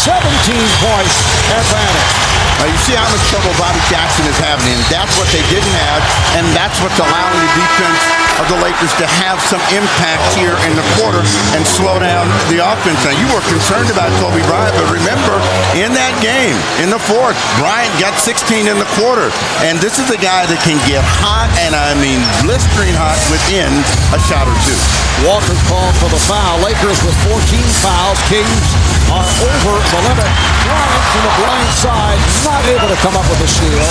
17-point advantage.
You see how much trouble Bobby Jackson is having, and that's what they didn't have, and that's what's allowing the defense of the Lakers to have some impact here in the quarter and slow down the offense. Now, you were concerned about Kobe Bryant, but remember, in that game, in the fourth, Bryant got 16 in the quarter, and this is a guy that can get hot, and I mean blistering hot within a shot or two.
Walker called for the foul. Lakers with 14 fouls. Kings are over the limit. Bryant from the blind side, not able to come up with a steal.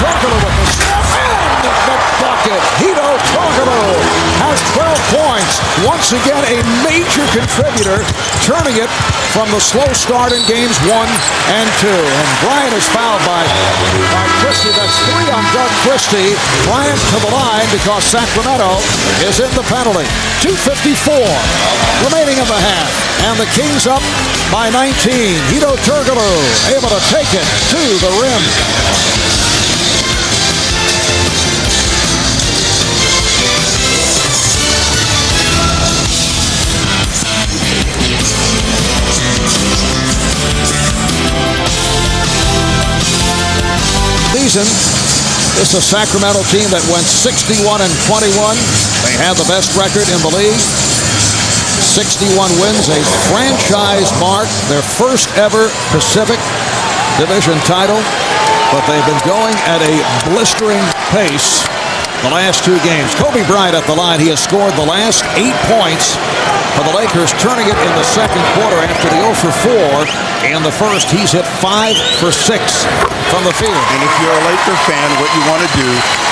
Turkoglu with the step and the bucket. Hedo Turkoglu has 12 points. Once again, a major contributor, turning it from the slow start in games 1 and 2. And Bryant is fouled by Christie. That's 3 on Doug Christie. Bryant to the line because Sacramento is in the penalty. 2:54 remaining in the half. And the Kings up by 19. Hedo Turkoglu able to take it to the rim. This is a Sacramento team that went 61-21. They had the best record in the league. 61 wins, a franchise mark, their first ever Pacific Division title. But they've been going at a blistering pace the last 2 games. Kobe Bryant at the line. He has scored the last 8 points for the Lakers, turning it in the second quarter after the 0 for 4. In the first, he's hit 5 for 6 from the field.
And if you're a Laker fan, what you want to do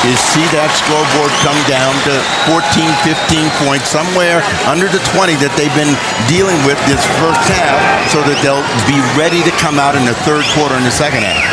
is see that scoreboard come down to 14, 15 points, somewhere under the 20 that they've been dealing with this first half, so that they'll be ready to come out in the third quarter and the second half.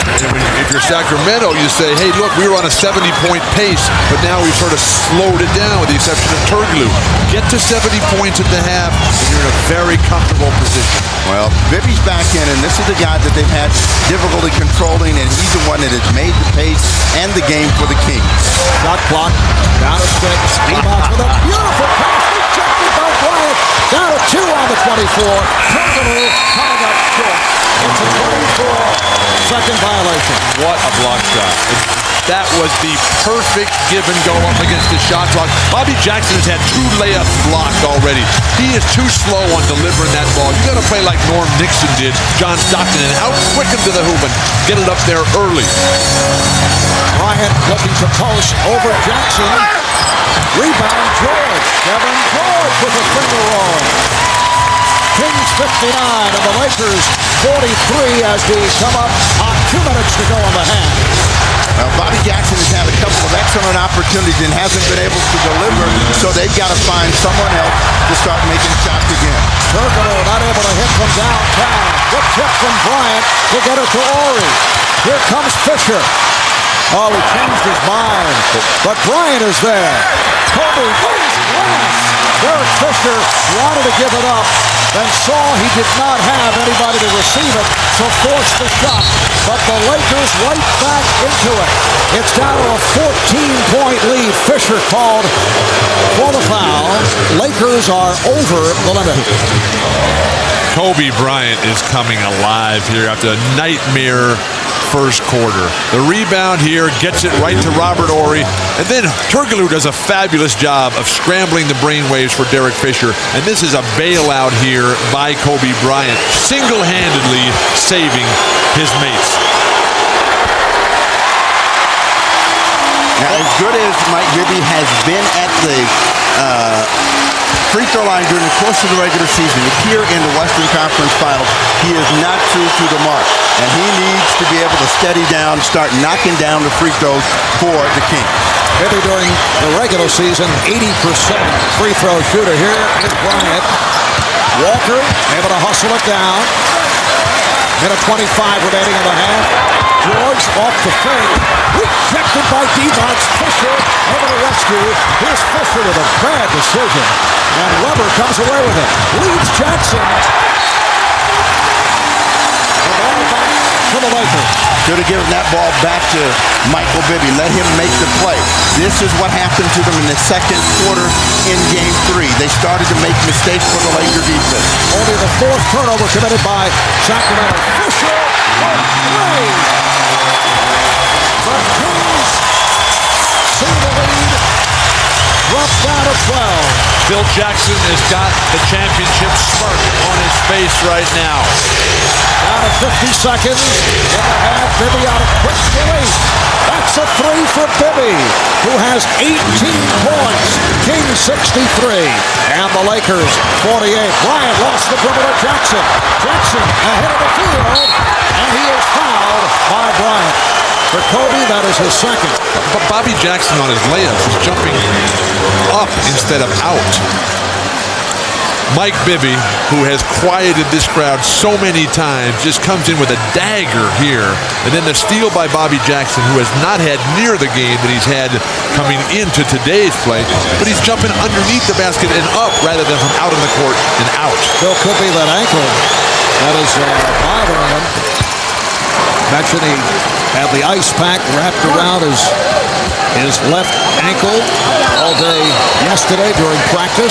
If you're Sacramento, you say, hey, look, we were on a 70-point pace, but now we've sort of slowed it down with the exception of Turkoglu. Get to 70 points at the half, and you're in a very comfortable position.
Well, Bibby's back in, and this is the guy that they've had difficulty controlling, and he's the one that has made the pace and the game for the Kings.
Shot clock, down to 6. Rebounds with a beautiful pass. Rejected by Bryant. Down to 2 on the 24. Turkoglu coming up short. It's a 24-second violation.
What a block shot. That was the perfect give and go up against the shot clock. Bobby Jackson has had 2 layups blocked already. He is too slow on delivering that ball. You got to play like Norm Nixon did, John Stockton, and out quick him to the hoop and get it up there early.
Bryant looking to post over Jackson. Rebound George. Kevin George with a finger roll. Kings 59 and the Lakers 43 as we come up on 2 minutes to go on the half.
Now, Bobby Jackson has had a couple of excellent opportunities and hasn't been able to deliver, so they've got to find someone else to start making shots again.
Turkoglu not able to hit from downtown. Good tip from Bryant to get it to Horry. Here comes Fisher. Oh, he changed his mind. But Bryant is there. Kobe goes last. Derek Fisher wanted to give it up, then saw he did not have anybody to receive it, so forced the shot. But the Lakers right back into it. It's down to a 14-point lead. Fisher called for the foul. Lakers are over the limit.
Kobe Bryant is coming alive here after a nightmare first quarter. The rebound here gets it right to Robert Horry, and then Turkoglu does a fabulous job of scrambling the brainwaves for Derek Fisher, and this is a bailout here by Kobe Bryant, single-handedly saving his mates.
Now, as good as Mike Bibby has been at the free throw line during the course of the regular season, here in the Western Conference Finals, he is not true to the mark. And he needs to be able to steady down, start knocking down the free throws for the Kings.
Bibby during the regular season, 80% free throw shooter. Here is Bryant. Walker able to hustle it down. Minute 25 remaining in the half. George off the fade. Rejected by Divac. Fisher over the rescue. Here's Fisher with a bad decision. And Weber comes away with it. Leads Jackson. The ball back to the Lakers.
Should have given that ball back to Michael Bibby. Let him make the play. This is what happened to them in the second quarter in Game 3. They started to make mistakes for the Laker defense.
Only the 4th turnover committed by Sacramento. Fisher for 3. The Kings see the lead drop down to 12.
Phil Jackson has got the championship smirk on his face right now.
Down to 50 seconds in the half. Bibby out of quick release. That's a 3 for Bibby, who has 18 points. Kings 63. And the Lakers 48. Bryant lost the dribble to Jackson. Jackson ahead of the field. And he is fouled by Bryant. For Kobe, that is his second.
But Bobby Jackson on his layups is jumping up instead of out. Mike Bibby, who has quieted this crowd so many times, just comes in with a dagger here. And then the steal by Bobby Jackson, who has not had near the game that he's had coming into today's play. But he's jumping underneath the basket and up rather than from out on the court and out.
Still could be that ankle that is bothering him. Mentioned he had the ice pack wrapped around his left ankle all day yesterday during practice.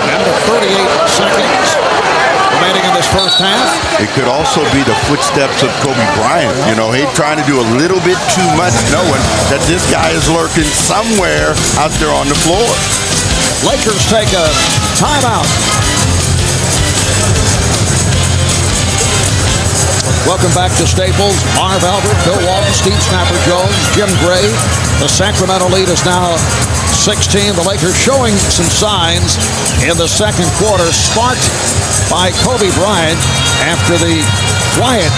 Down to 38 seconds remaining in this first half.
It could also be the footsteps of Kobe Bryant. You know, he's trying to do a little bit too much, knowing that this guy is lurking somewhere out there on the floor.
Lakers take a timeout. Welcome back to Staples. Marv Albert, Bill Walton, Steve Snapper Jones, Jim Gray. The Sacramento lead is now 16. The Lakers showing some signs in the second quarter, sparked by Kobe Bryant after the quiet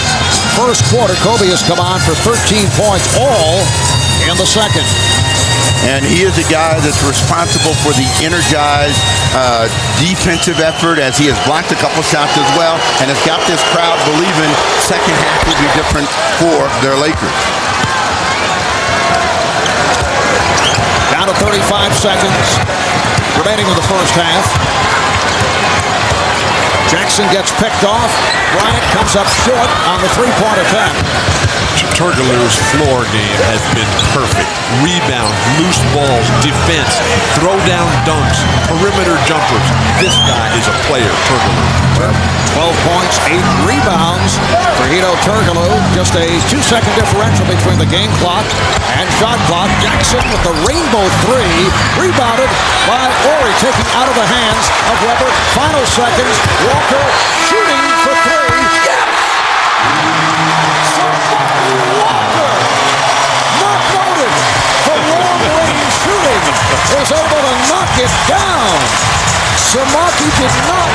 first quarter. Kobe has come on for 13 points, all in the second.
And he is a guy that's responsible for the energized defensive effort, as he has blocked a couple shots as well, and has got this crowd believing second half will be different for their Lakers.
Down to 35 seconds remaining in the first half. Jackson gets picked off. Bryant comes up short on the three-point attempt.
Turkoglu's floor game has been perfect. Rebound, loose balls, defense, throw down dunks, perimeter jumpers. This guy is a player, Turkoglu.
12 points, 8 rebounds for Hedo Turkoglu. Just a 2-second differential between the game clock and shot clock. Jackson with the rainbow three, rebounded by Horry, taking out of the hands of Webber. Final seconds, Walker shooting for three. Yep! Walker, not noted for long-range shooting, is able to knock it down. Samaki did not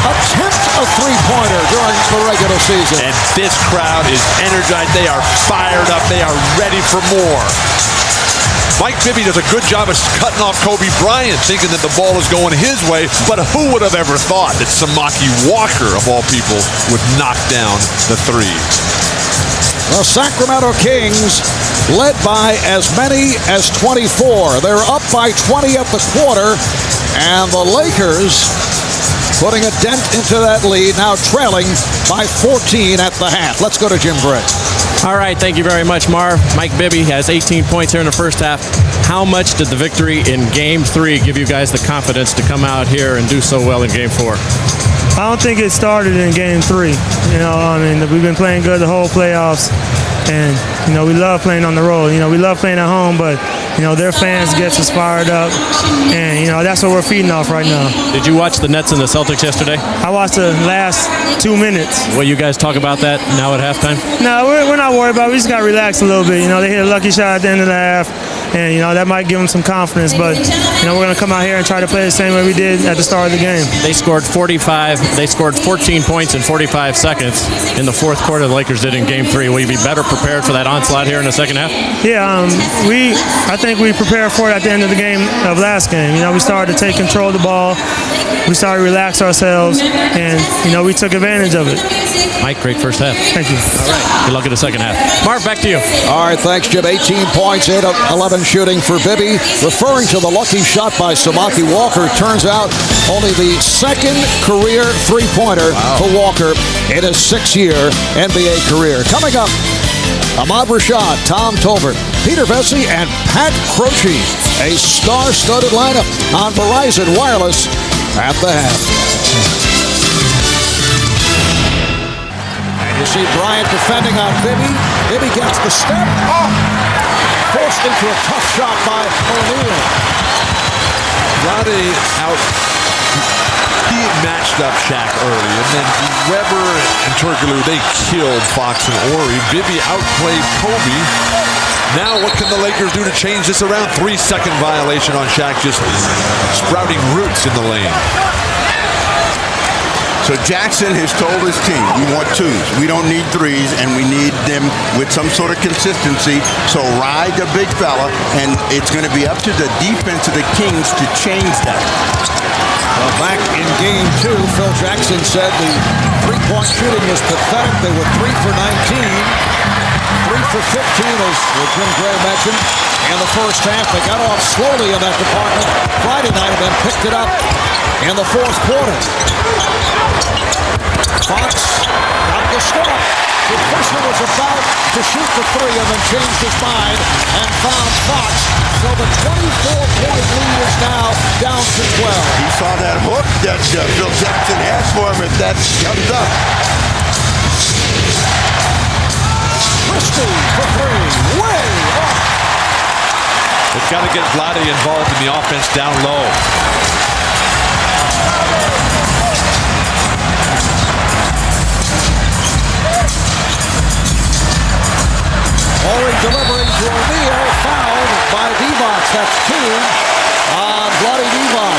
attempt a three-pointer during the regular season.
And this crowd is energized. They are fired up. They are ready for more. Mike Bibby does a good job of cutting off Kobe Bryant, thinking that the ball is going his way. But who would have ever thought that Samaki Walker, of all people, would knock down the three?
The Sacramento Kings led by as many as 24. They're up by 20 at the quarter, and the Lakers putting a dent into that lead, now trailing by 14 at the half. Let's go to Jim Gray.
All right, thank you very much, Marv. Mike Bibby has 18 points here in the first half. How much did the victory in Game 3 give you guys the confidence to come out here and do so well in Game 4?
I don't think it started in Game 3. You know, I mean, we've been playing good the whole playoffs, and, you know, we love playing on the road. You know, we love playing at home, but, you know, their fans gets us fired up, and, you know, that's what we're feeding off right now.
Did you watch the Nets and the Celtics yesterday?
I watched the last 2 minutes.
Will you guys talk about that now at halftime?
No, we're not worried about it. We just got to relax a little bit. You know, they hit a lucky shot at the end of the half, and, you know, that might give them some confidence, but, you know, we're going to come out here and try to play the same way we did at the start of the game.
They scored 14 points in 45 seconds in the fourth quarter. The Lakers did in Game 3. Will you be better prepared for that onslaught here in the second half?
Yeah, I think we prepared for it at the end of the game of last game. You know, we started to take control of the ball. We started to relax ourselves, and, you know, we took advantage of it.
Mike, great first half.
Thank you.
All right. Good luck in the second half. Marv, back to you.
All right, thanks, Jim. 18 points, 8 of 11 shooting for Bibby. Referring to the lucky shot by Samaki Walker, turns out only the second career three-pointer for Walker in his 6-year NBA career. Coming up, Ahmad Rashad, Tom Tolbert, Peter Vesey, and Pat Croce. A star-studded lineup on Verizon Wireless at the half. And you see Bryant defending on Bibby. Bibby gets the step. Forced into a tough shot by O'Neal.
Vlade out. He matched up Shaq early, and then Webber and Turkoglu, they killed Fox and Horry. Bibby outplayed Kobe. Now what can the Lakers do to change this around? 3-second violation on Shaq, just sprouting roots in the lane.
So Jackson has told his team, we want twos. We don't need threes, and we need them with some sort of consistency. So ride the big fella, and it's going to be up to the defense of the Kings to change that.
Well, back in Game 2, Phil Jackson said the three-point shooting was pathetic. They were 3 for 19. 3 for 15, as Jim Gray mentioned. In the first half, they got off slowly in that department Friday night and then picked it up in the fourth quarter. Fox got the stop. The Fisher was about to shoot the three and then changed his mind and found Fox. So the 24-point lead is now down to 12.
He saw that hook that Phil Jackson asked for him if that comes up.
Christie for three, way off.
They've got to get Vlade involved in the offense down low.
Horry delivering to O'Neal, fouled by Divac. That's 2 on Vlade Divac.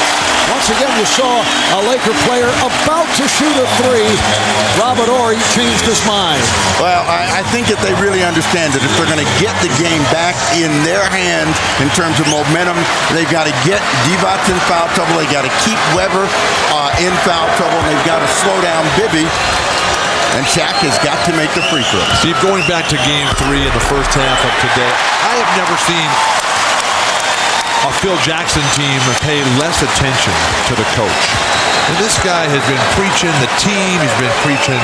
Once once again you saw a Laker player about to shoot a three. Robert Horry changed his mind.
Well, I think that they really understand that if they're going to get the game back in their hands in terms of momentum, they've got to get Divac in foul trouble. They've got to keep Weber in foul trouble, and they've got to slow down Bibby. And Shaq has got to make the free throw.
Steve, going back to game 3 in the first half of today, I have never seen a Phil Jackson team pay less attention to the coach. And this guy has been preaching the team, he's been preaching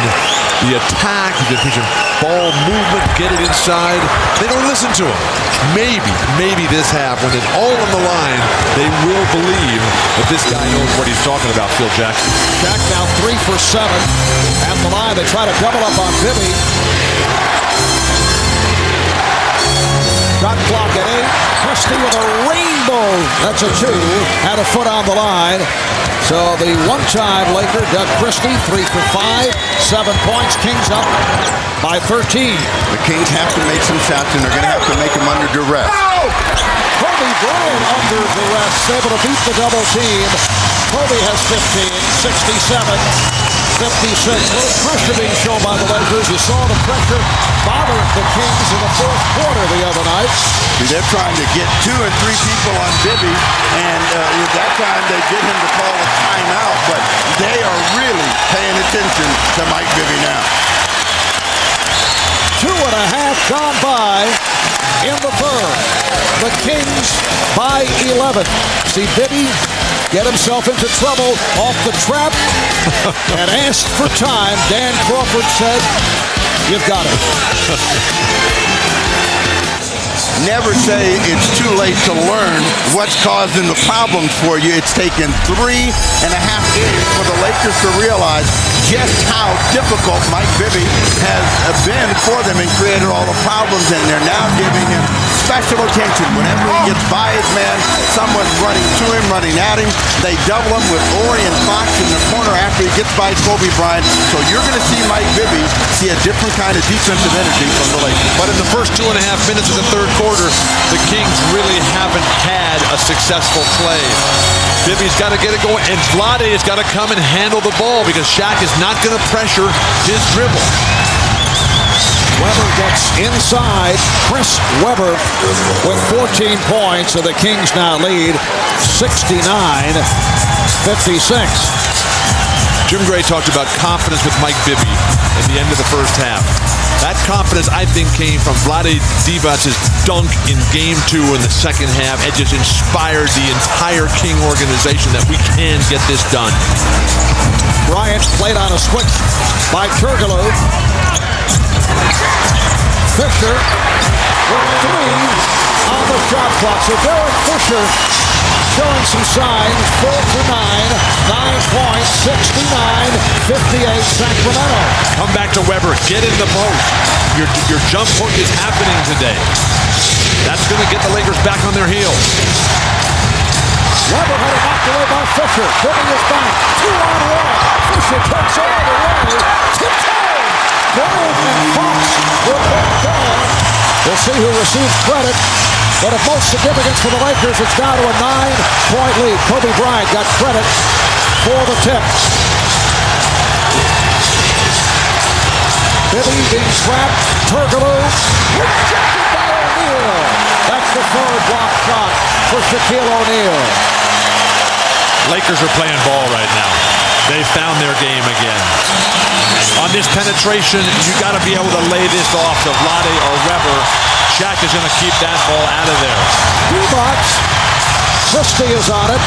the attack, he's been preaching ball movement, get it inside. They don't listen to him. Maybe this half, when it's all on the line, they will believe that this guy knows what he's talking about, Phil Jackson.
Shaq now 3 for 7 at the line. They try to double up on Bibby. Shot clock at 8. Christie with a rainbow. That's a 2. Had a foot on the line. So the one-time Laker, Doug Christie, 3 for 5. 7 points. Kings up by 13.
The Kings have to make some shots, and they're going to have to make them under duress.
Kobe Bryant under duress, able to beat the double team. Kobe has 15, 67, 56. A little pressure being shown by the Lakers. You saw the pressure bothering the Kings in the fourth quarter the other night.
They're trying to get 2 and 3 people on Bibby, and at that time they get him to call a timeout, but they are really paying attention to Mike Bibby now.
2.5 gone by in the third. The Kings by 11. See Bibby get himself into trouble off the trap and asked for time. Dan Crawford said, "You've got it."
Never say it's too late to learn what's causing the problems for you. It's taken 3.5 innings for the Lakers to realize just how difficult Mike Bibby has been for them and created all the problems, and they're now giving him special attention. Whenever he gets by his man, someone's running to him, running at him. They double him with Horry and Fox in the corner after he gets by Kobe Bryant. So you're going to see Mike Bibby see a different kind of defensive energy from the Lakers.
But in the first 2.5 minutes of the third quarter, the Kings really haven't had a successful play. Bibby's got to get it going, and Vlade has got to come and handle the ball because Shaq is not going to pressure his dribble.
Weber gets inside. Chris Weber with 14 points, so the Kings now lead 69-56.
Jim Gray talked about confidence with Mike Bibby at the end of the first half. That confidence, I think, came from Vlade Divac's dunk in Game 2 in the second half. It just inspired the entire King organization that we can get this done.
Bryant played on a switch by Turkoglu. Fisher with 3 on the shot clock. So Derek Fisher showing some signs. 4 for 9, 9 points, 69-58 Sacramento.
Come back to Weber. Get in the post. Your jump hook is happening today. That's going to get the Lakers back on their heels.
Weber had it knocked away by Fisher. Bibby is back. 2-on-1. Fisher takes all the way. Tiptoe. Bryant and Fox will put down. We'll see who receives credit. But of most significance for the Lakers, it's down to a 9-point lead. Kobe Bryant got credit for the tip. Bibby being trapped. Turkoglu rejected by O'Neal. That's the third block shot for Shaquille O'Neal.
Lakers are playing ball right now. They found their game again. On this penetration, you got to be able to lay this off to Vlade or Weber. Shaq is going to keep that ball out of there.
D-box. Christie is on it.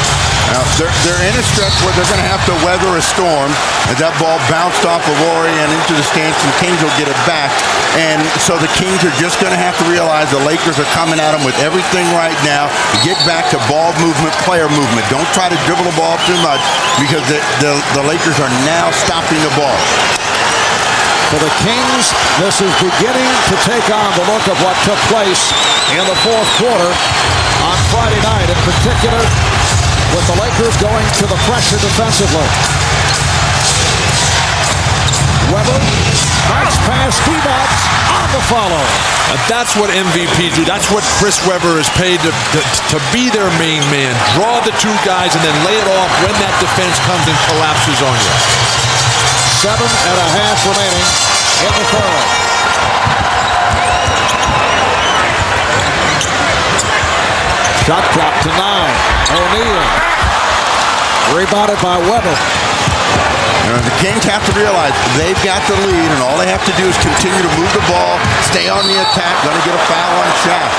Now, they're in a stretch where they're going to have to weather a storm. As that ball bounced off of Horry and into the stands, and Kings will get it back. And so the Kings are just going to have to realize the Lakers are coming at them with everything right now. Get back to ball movement, player movement. Don't try to dribble the ball too much because the Lakers are now stopping the ball.
For the Kings, this is beginning to take on the look of what took place in the fourth quarter on Friday night, in particular with the Lakers going to the pressure defensively. Weber, nice pass, D-box on the follow.
That's what MVPs do. That's what Chris Webber is paid to be their main man. Draw the two guys and then lay it off when that defense comes and collapses on you.
7.5 remaining in the third. Shot clock to 9. O'Neal. Rebounded by Webber.
The Kings have to realize they've got the lead, and all they have to do is continue to move the ball, stay on the attack. Going to get a foul on shot.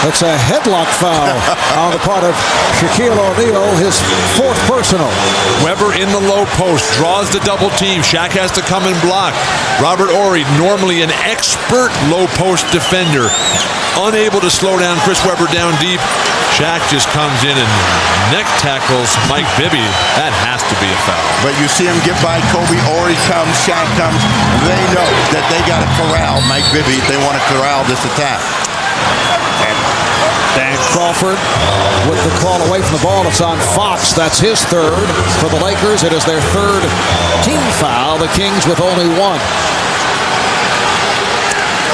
It's a headlock foul on the part of Shaquille O'Neal, his 4th personal.
Webber in the low post, draws the double team. Shaq has to come and block. Robert Horry, normally an expert low post defender, unable to slow down Chris Webber down deep. Shaq just comes in and neck tackles Mike Bibby. That has to be a foul.
But you see him get by Kobe. Horry comes, Shaq comes. They know that they got to corral Mike Bibby. They want to corral this attack.
Dan Crawford with the call away from the ball. It's on Fox. That's his 3rd. For the Lakers, it is their 3rd team foul. The Kings with only 1.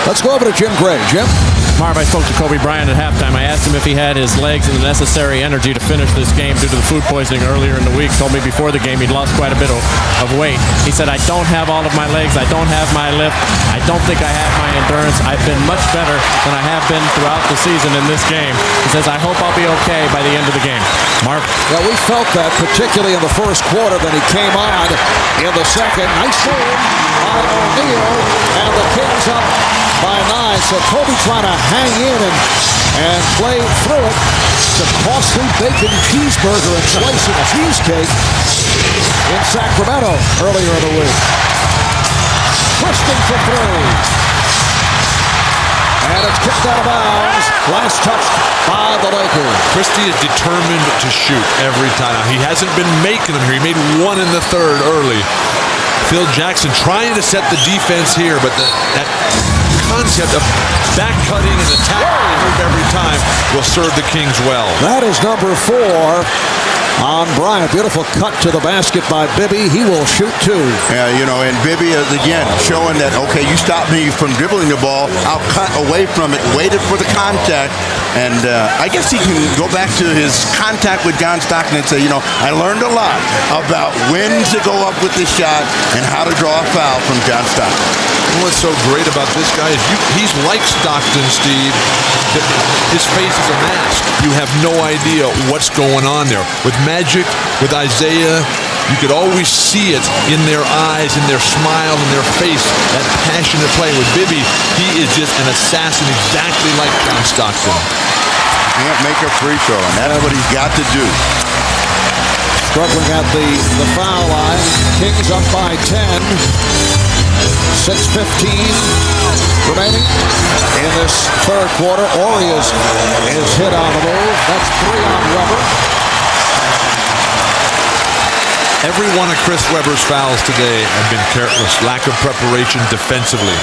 Let's go over to Jim Gray. Jim?
Marv, I spoke to Kobe Bryant at halftime. I asked him if he had his legs and the necessary energy to finish this game due to the food poisoning earlier in the week. Told me before the game he'd lost quite a bit of weight. He said, I don't have all of my legs. I don't have my lift. I don't think I have my endurance. I've been much better than I have been throughout the season in this game. He says, I hope I'll be okay by the end of the game. Marv?
Yeah, we felt that particularly in the first quarter. Then he came on in the second. Nice move by O'Neal. And the Kings up by 9. So Kobe trying to hang in and play through it. It's a costly bacon cheeseburger and slice of cheesecake in Sacramento earlier in the week. Twisting for 3. And it's kicked out of bounds. Last touch by the Lakers.
Christie is determined to shoot every time. He hasn't been making them here. He made 1 in the 3rd early. Phil Jackson trying to set the defense here, but that concept of back cutting and attacking every time will serve the Kings well.
That is number 4 on Bryant. Beautiful cut to the basket by Bibby. He will shoot 2.
Yeah, and Bibby is again showing that, okay, you stop me from dribbling the ball, I'll cut away from it, waited for the contact, and I guess he can go back to his contact with John Stockton and say, I learned a lot about when to go up with the shot and how to draw a foul from John Stockton.
What's so great about this guy is he's like Stockton, Steve. His face is a mask. You have no idea what's going on there. With Magic, with Isaiah, you could always see it in their eyes, in their smile, in their face, that passionate play. With Bibby, he is just an assassin exactly like John Stockton.
Can't make a free throw, and that's what he's got to do.
Struggling at the foul line. Kings up by 10. 6:15 remaining in this 3rd quarter. Horry is hit on the move. That's 3 on Webber.
Every one of Chris Webber's fouls today have been careless. Lack of preparation defensively.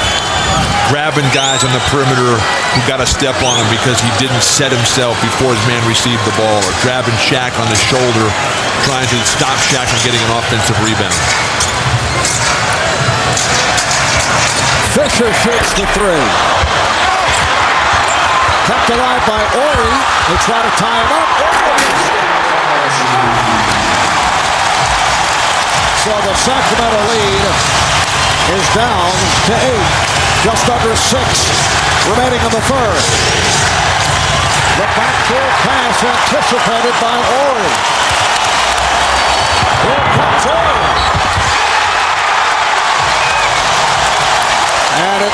Grabbing guys on the perimeter who got a step on him because he didn't set himself before his man received the ball. Or grabbing Shaq on the shoulder, trying to stop Shaq from getting an offensive rebound.
Fisher shoots the 3. Kept alive by Horry. They try to tie him up. So the Sacramento lead is down to 8. Just under 6 remaining in the 3rd. The backdoor pass anticipated by Horry. Here comes Horry. And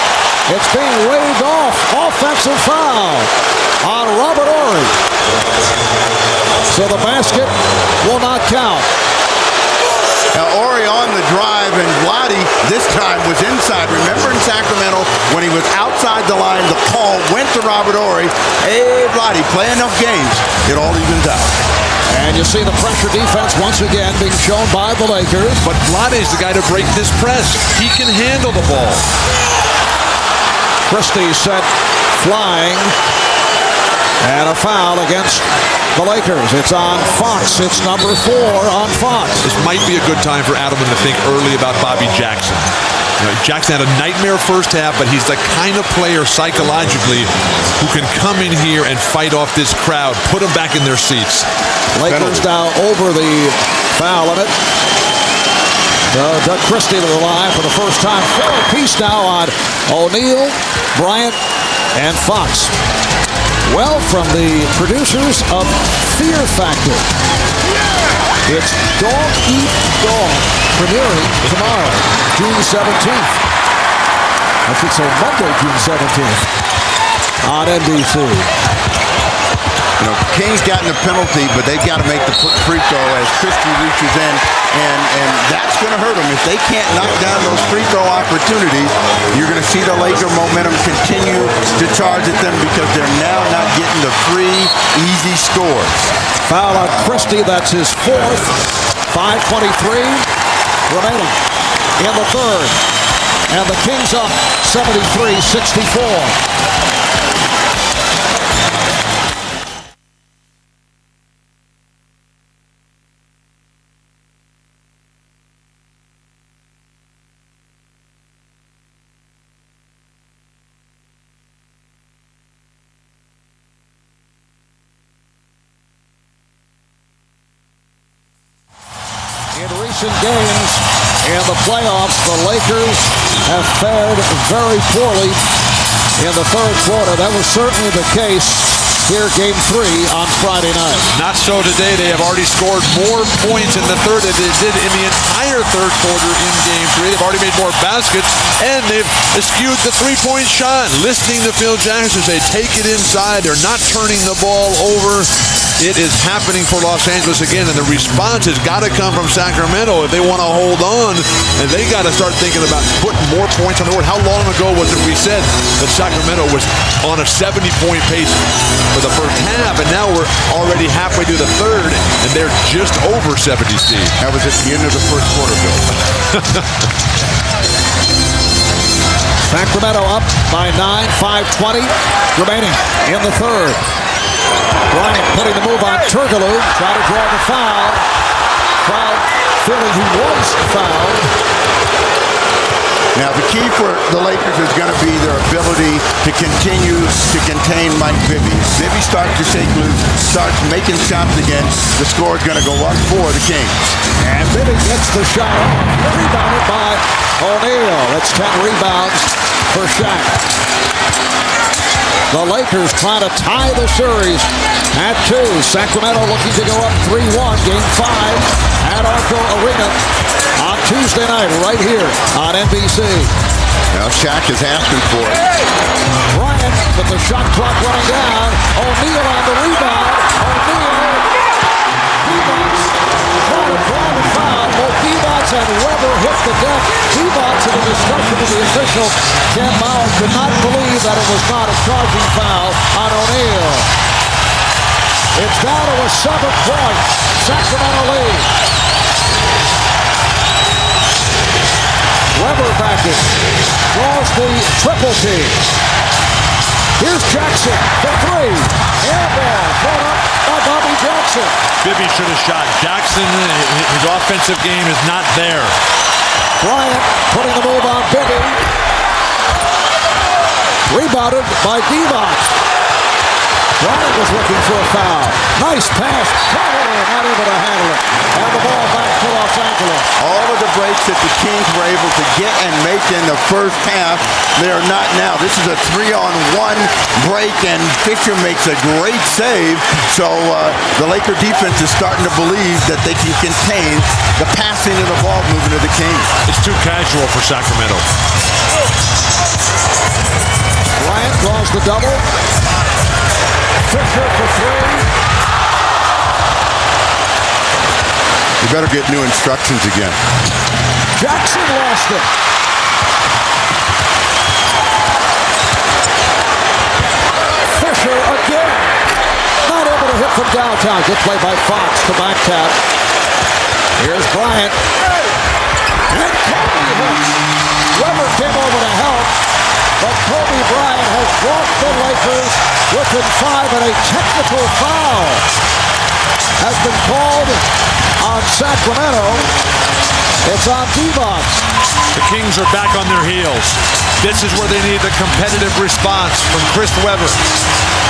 it's being waved off. Offensive foul on Robert Horry. So the basket will not count.
Now, Horry on the drive, and Vlade this time was inside. Remember in Sacramento when he was outside the line, the call went to Robert Horry. Hey, Vlade, play enough games, it all evens out.
And you see the pressure defense once again being shown by the Lakers.
But Vlade is the guy to break this press. He can handle the ball.
Christie set flying. And a foul against the Lakers. It's on Fox. It's number 4 on Fox.
This might be a good time for Adelman to think early about Bobby Jackson. Jackson had a nightmare first half, but he's the kind of player psychologically who can come in here and fight off this crowd, put them back in their seats.
Lakers now over the foul limit. Doug Christie to the line for the first time. 4 apiece now on O'Neal, Bryant, and Fox. Well, from the producers of Fear Factor, it's Dog Eat Dog, premiering tomorrow, June 17th. I should say Monday, June 17th, on NBC.
You know, King's gotten a penalty, but they've got to make the free throw as Christie reaches in, and that's going to hurt them. If they can't knock down those free throw opportunities, you're going to see the Laker momentum continue to charge at them because they're now not getting the free, easy scores.
Foul on Christie, that's his 4th. 5:23 remaining in the third. And the Kings up 73-64. In recent games in the playoffs, the Lakers have fared very poorly in the third quarter. That was certainly the case here, Game 3 on Friday night.
Not so today. They have already scored more points in the third than they did in the entire third quarter in Game 3. They've already made more baskets, and they've eschewed the three-point shot. Listening to Phil Jackson say, take it inside. They're not turning the ball over. It is happening for Los Angeles again, and the response has got to come from Sacramento if they want to hold on, and they got to start thinking about putting more points on the board. How long ago was it we said that Sacramento was on a 70-point pace for the first half, and now we're already halfway through the third, and they're just over 70, Steve.
That was at the end of the first quarter, Bill.
Sacramento up by 9, 5:20 remaining in the third. Bryant putting the move on Turkoglu, trying to draw the foul. Crowd feeling he was fouled.
Now, the key for the Lakers is going to be their ability to continue to contain Mike Bibby. Bibby starts to shake loose, starts making shots again. The score is going to go up for the Kings.
And Bibby gets the shot off. Rebounded by O'Neal. That's 10 rebounds for Shaq. The Lakers trying to tie the series at 2. Sacramento looking to go up 3-1. Game 5 at Arco Arena on Tuesday night right here on NBC.
Now Shaq is asking for it.
Bryant with the shot clock running down. O'Neal on the rebound. O'Neal. Divac trying to draw the foul. Both Divac and Weber hit the deck. Divac in a discussion with the official. Ken Mauer could not believe that it was not a charging foul on O'Neal. It's down to a 7-point Sacramento lead. Weber backing. Draws the triple team. Here's Jackson for 3. Air ball thrown up by Bobby Jackson.
Bibby should have shot. Jackson, his offensive game is not there.
Bryant putting the move on Bibby. Rebounded by Divac. Bryant was looking for a foul. Nice pass. Not able to handle it. And the ball back to Los Angeles.
All of the breaks that the Kings were able to get and make in the first half, they are not now. This is a 3-on-1 break, and Fisher makes a great save. So the Laker defense is starting to believe that they can contain the passing of the ball movement of the Kings.
It's too casual for Sacramento.
Bryant draws the double. Fisher for 3.
You better get new instructions again.
Jackson lost it. Fisher again. Not able to hit from downtown. Good play by Fox to back tap. Here's Bryant. And Kobe hits. Weber came over to help. But Kobe Bryant has brought the Lakers within 5, and a technical foul has been called on Sacramento. It's on Divac.
The Kings are back on their heels. This is where they need the competitive response from Chris Webber.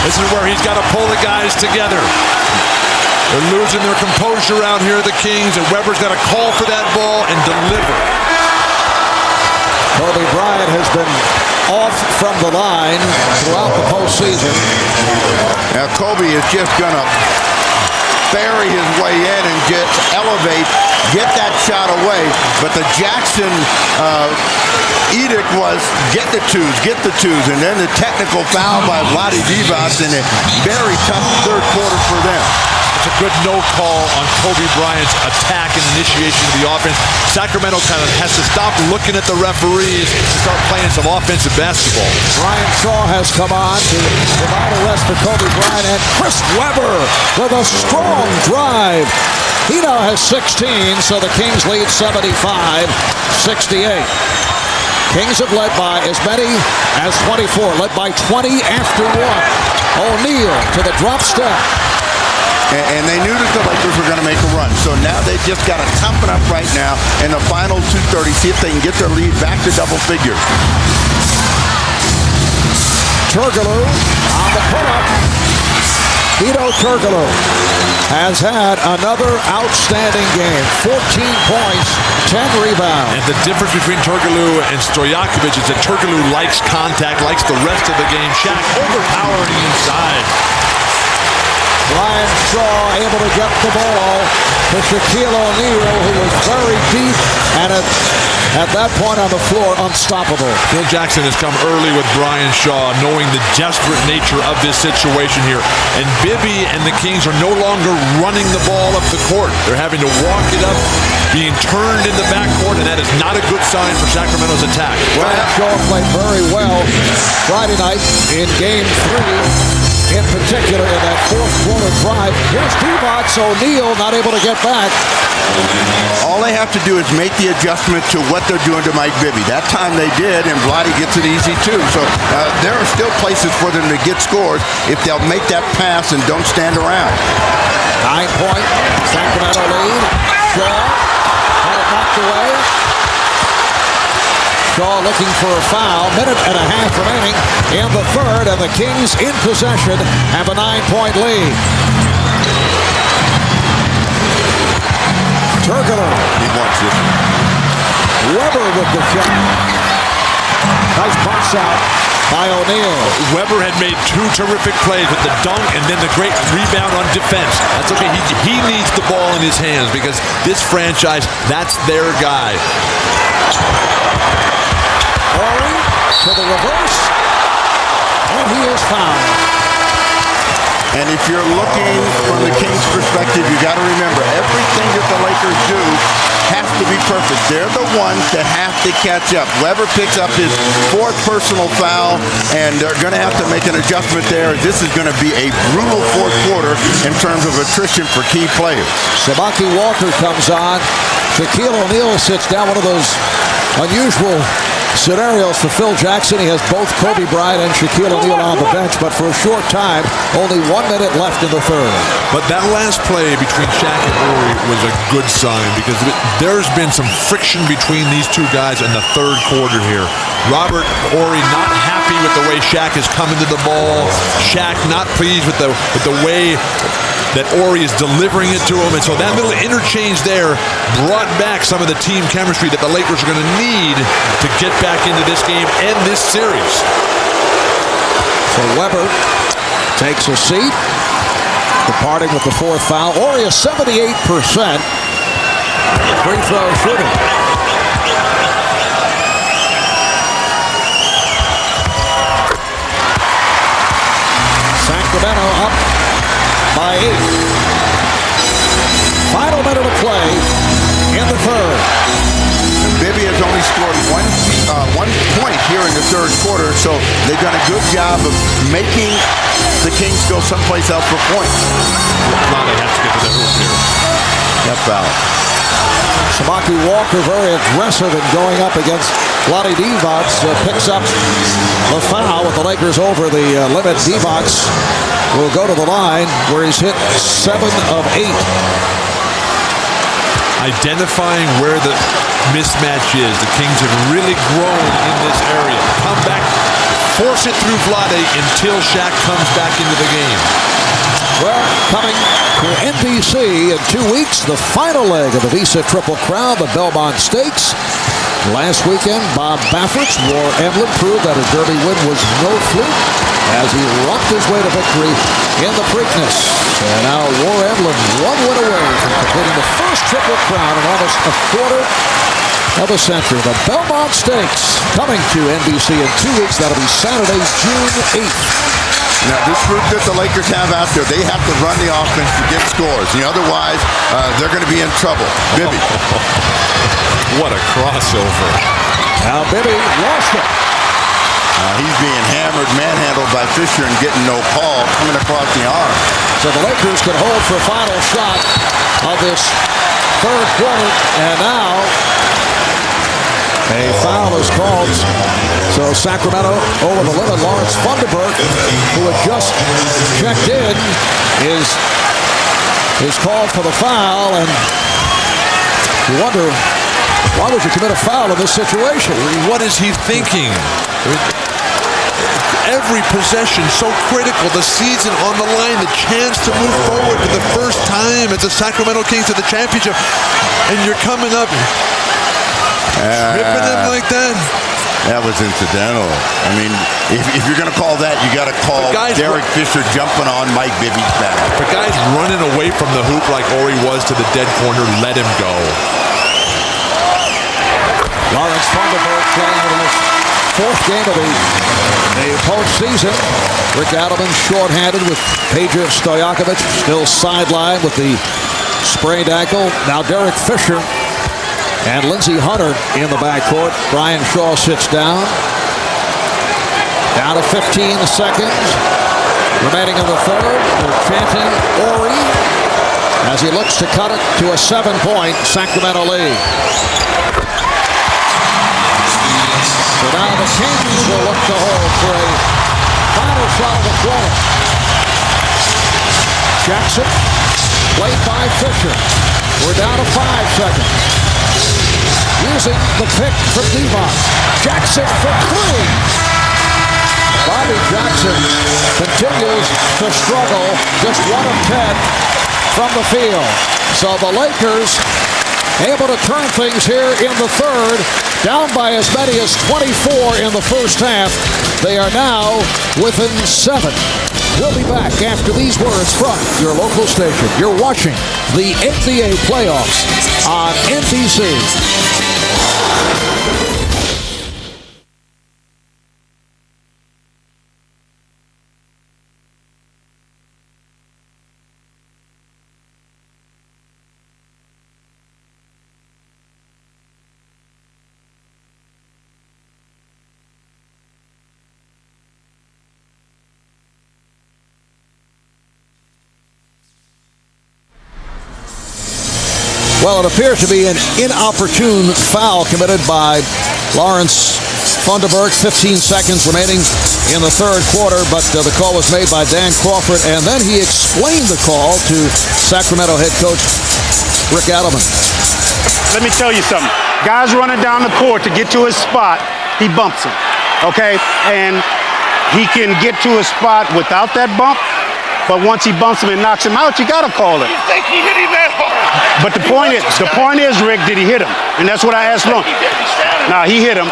This is where he's got to pull the guys together. They're losing their composure out here, the Kings, and Webber's got to call for that ball and deliver.
Kobe Bryant has been off from the line throughout the postseason.
Now Kobe is just going to bury his way in and just elevate, get that shot away. But the Jackson edict was get the twos. And then the technical foul by Vlade Divac in a very tough third quarter for them.
It's a good no call on Kobe Bryant's attack and initiation of the offense. Sacramento kind of has to stop looking at the referees and start playing some offensive basketball.
Brian Shaw has come on to provide a rest for Kobe Bryant, and Chris Webber with a strong drive. He now has 16, so the Kings lead 75-68. Kings have led by as many as 24, led by 20 after one. O'Neal to the drop step.
And they knew that the Lakers were going to make a run. So now they've just got to toughen up right now in the final 2:30, see if they can get their lead back to double figures.
Turkoglu on the put-up. Hedo Turkoglu has had another outstanding game. 14 points, 10 rebounds.
And the difference between Turkoglu and Stojakovic is that Turkoglu likes contact, likes the rest of the game. Shaq overpowering inside.
Brian Shaw able to get the ball to Shaquille O'Neal, who was very deep and at that point on the floor, unstoppable.
Phil Jackson has come early with Brian Shaw, knowing the desperate nature of this situation here. And Bibby and the Kings are no longer running the ball up the court. They're having to walk it up, being turned in the backcourt, and that is not a good sign for Sacramento's attack.
Brian Shaw played very well Friday night in Game 3. In particular, in that fourth quarter drive. Here's Divac. O'Neal not able to get back.
All they have to do is make the adjustment to what they're doing to Mike Bibby. That time they did, and Vlade gets it easy too. So there are still places for them to get scores if they'll make that pass and don't stand around.
9-point Sacramento lead. Shaw had it knocked away. Shaw looking for a foul. Minute and a half remaining in the third, and the Kings in possession have a 9-point lead. Turkoglu.
He wants this.
Webber with the shot. Nice box out by O'Neal.
Webber had made two terrific plays with the dunk and then the great rebound on defense. That's okay. He needs the ball in his hands because this franchise, that's their guy.
Horry to the reverse, and he is fouled.
And if you're looking from the Kings' perspective, you got to remember everything that the Lakers do has to be perfect. They're the ones that have to catch up. Webber picks up his fourth personal foul, and they're going to have to make an adjustment there. This is going to be a brutal fourth quarter in terms of attrition for key players.
Sabaki Walker comes on. Shaquille O'Neal sits down. One of those unusual scenarios for Phil Jackson. He has both Kobe Bryant and Shaquille O'Neal on the bench, but for a short time, only 1 minute left in the third.
But that last play between Shaq and Horry was a good sign because there's been some friction between these two guys in the third quarter here. Robert Horry not happy with the way Shaq is coming to the ball. Shaq not pleased with the way that Horry is delivering it to him. And so that little interchange there brought back some of the team chemistry that the Lakers are going to need to get back into this game and this series.
So Webber takes a seat, departing with the fourth foul. Horry is 78% free throw shooting. Sacramento up by 8. Final minute of play in the third.
Bibby has only scored one point here in the third quarter, so they've done a good job of making the Kings go someplace else for points.
Vlade has to get to the hoop here.
That foul.
Sabaki Walker very aggressive in going up against Vlade Divac. Picks up the foul with the Lakers over the limit. Divac will go to the line where he's hit 7 of 8.
identifying where the mismatch is. The Kings have really grown in this area. Come back, force it through Vlade until Shaq comes back into the game.
Well, coming to NBC in 2 weeks, the final leg of the Visa Triple Crown, the Belmont Stakes. Last weekend, Bob Baffert's War Emblem proved that a Derby win was no fluke as he rocked his way to victory in the Preakness. And now War Emblem 1 win away from completing the first Triple Crown in almost a quarter of a century. The Belmont Stakes coming to NBC in 2 weeks. That'll be Saturday, June 8th.
Now, this group that the Lakers have out there, they have to run the offense to get scores. Otherwise, they're going to be in trouble. Bibby.
What a crossover.
Now Bibby lost it.
He's being hammered, manhandled by Fisher and getting no call coming across the arm.
So the Lakers could hold for a final shot of this third quarter. And now a foul is called. So Sacramento over the limit. Lawrence Funderburk, who had just checked in, is called for the foul. And you wonder, why would you commit a foul in this situation?
What is he thinking? Every possession so critical. The season on the line. The chance to move forward for the first time as the Sacramento Kings to the championship. And you're coming up tripping him like that.
That was incidental. I mean, if you're going to call that, you got to call Derek Fisher jumping on Mike Bibby's back.
The guy's running away from the hoop like Ori was to the dead corner. Let him go.
Lawrence Funderburk playing in his fourth game of the postseason. Rick Adelman shorthanded with Peja Stojakovic still sidelined with the sprained ankle. Now Derek Fisher and Lindsey Hunter in the backcourt. Brian Shaw sits down. Down to 15 seconds remaining in the third. They're chanting Ori as he looks to cut it to a 7-point Sacramento lead. So now the Kings will look to hold for a final shot of the quarter. Jackson, played by Fisher. We're down to 5 seconds. Using the pick from Devon. Jackson for 3. Bobby Jackson continues to struggle. Just 1 of 10 from the field. So the Lakers able to turn things here in the third. Down by as many as 24 in the first half. They are now within 7. We'll be back after these words from your local station. You're watching the NBA playoffs on NBC. Well, it appears to be an inopportune foul committed by Lawrence Funderburk. 15 seconds remaining in the third quarter, but the call was made by Dan Crawford, and then he explained the call to Sacramento head coach Rick Adelman.
Let me tell you something. Guys running down the court to get to his spot, he bumps him, okay? And he can get to his spot without that bump, but once he bumps him and knocks him out, you got to call it.
You think he hit him that hard?
But the point is, Rick, did he hit him? And that's what I asked Long. Nah, he hit him,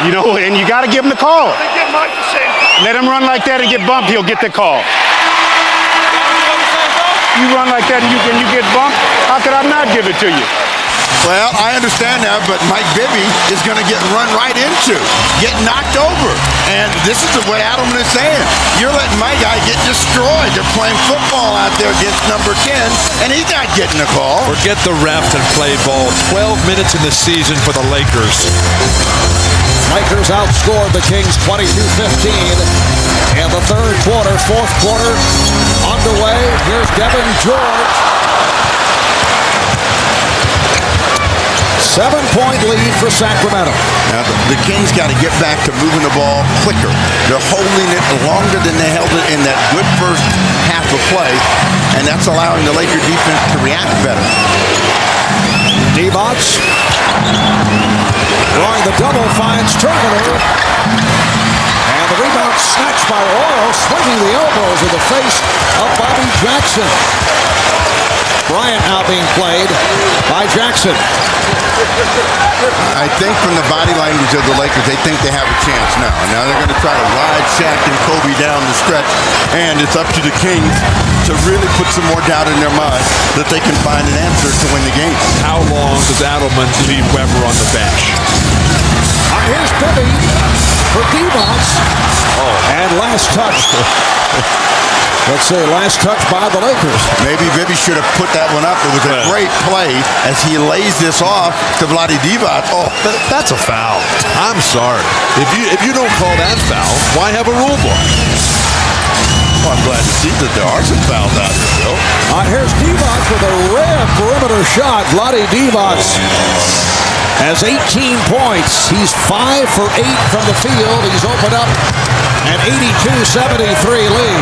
you know, and you got to give him the call. Let him run like that and get bumped, he'll get the call. You run like that and you get bumped, how could I not give it to you?
Well, I understand that, but Mike Bibby is going to get run right into, get knocked over. And this is what Adelman is saying. You're letting my guy get destroyed. They're playing football out there against number 10, and he's not getting a call.
Forget the ref and play ball. 12 minutes in the season for the Lakers.
Lakers outscored the Kings 22-15 in the third quarter. Fourth quarter underway. Here's Devin George. 7-point lead for Sacramento.
Now, the Kings got to get back to moving the ball quicker. They're holding it longer than they held it in that good first half of play, and that's allowing the Laker defense to react better.
Divac drawing the double, finds Terminator. And the rebound snatched by Oro, swinging the elbows in the face of Bobby Jackson. Bryant now being played by Jackson.
I think from the body language of the Lakers, they think they have a chance now. Now they're going to try to ride Shaq and Kobe down the stretch, and it's up to the Kings to really put some more doubt in their mind that they can find an answer to win the game.
How long does Adelman leave Weber on the bench?
Here's Bibby for Divac. And last touch. Let's say last touch by the Lakers.
Maybe Bibby should have put that one up. It was a great play as he lays this off to Vlade Divac. Oh,
That's a foul. I'm sorry. If you don't call that foul, why have a rule book?
well, I'm glad to see that there are some fouls out here, Bill.
Here's Divac with a rare perimeter shot. Vlade Divac has 18 points. He's 5 for 8 from the field. He's opened up an 82-73 lead.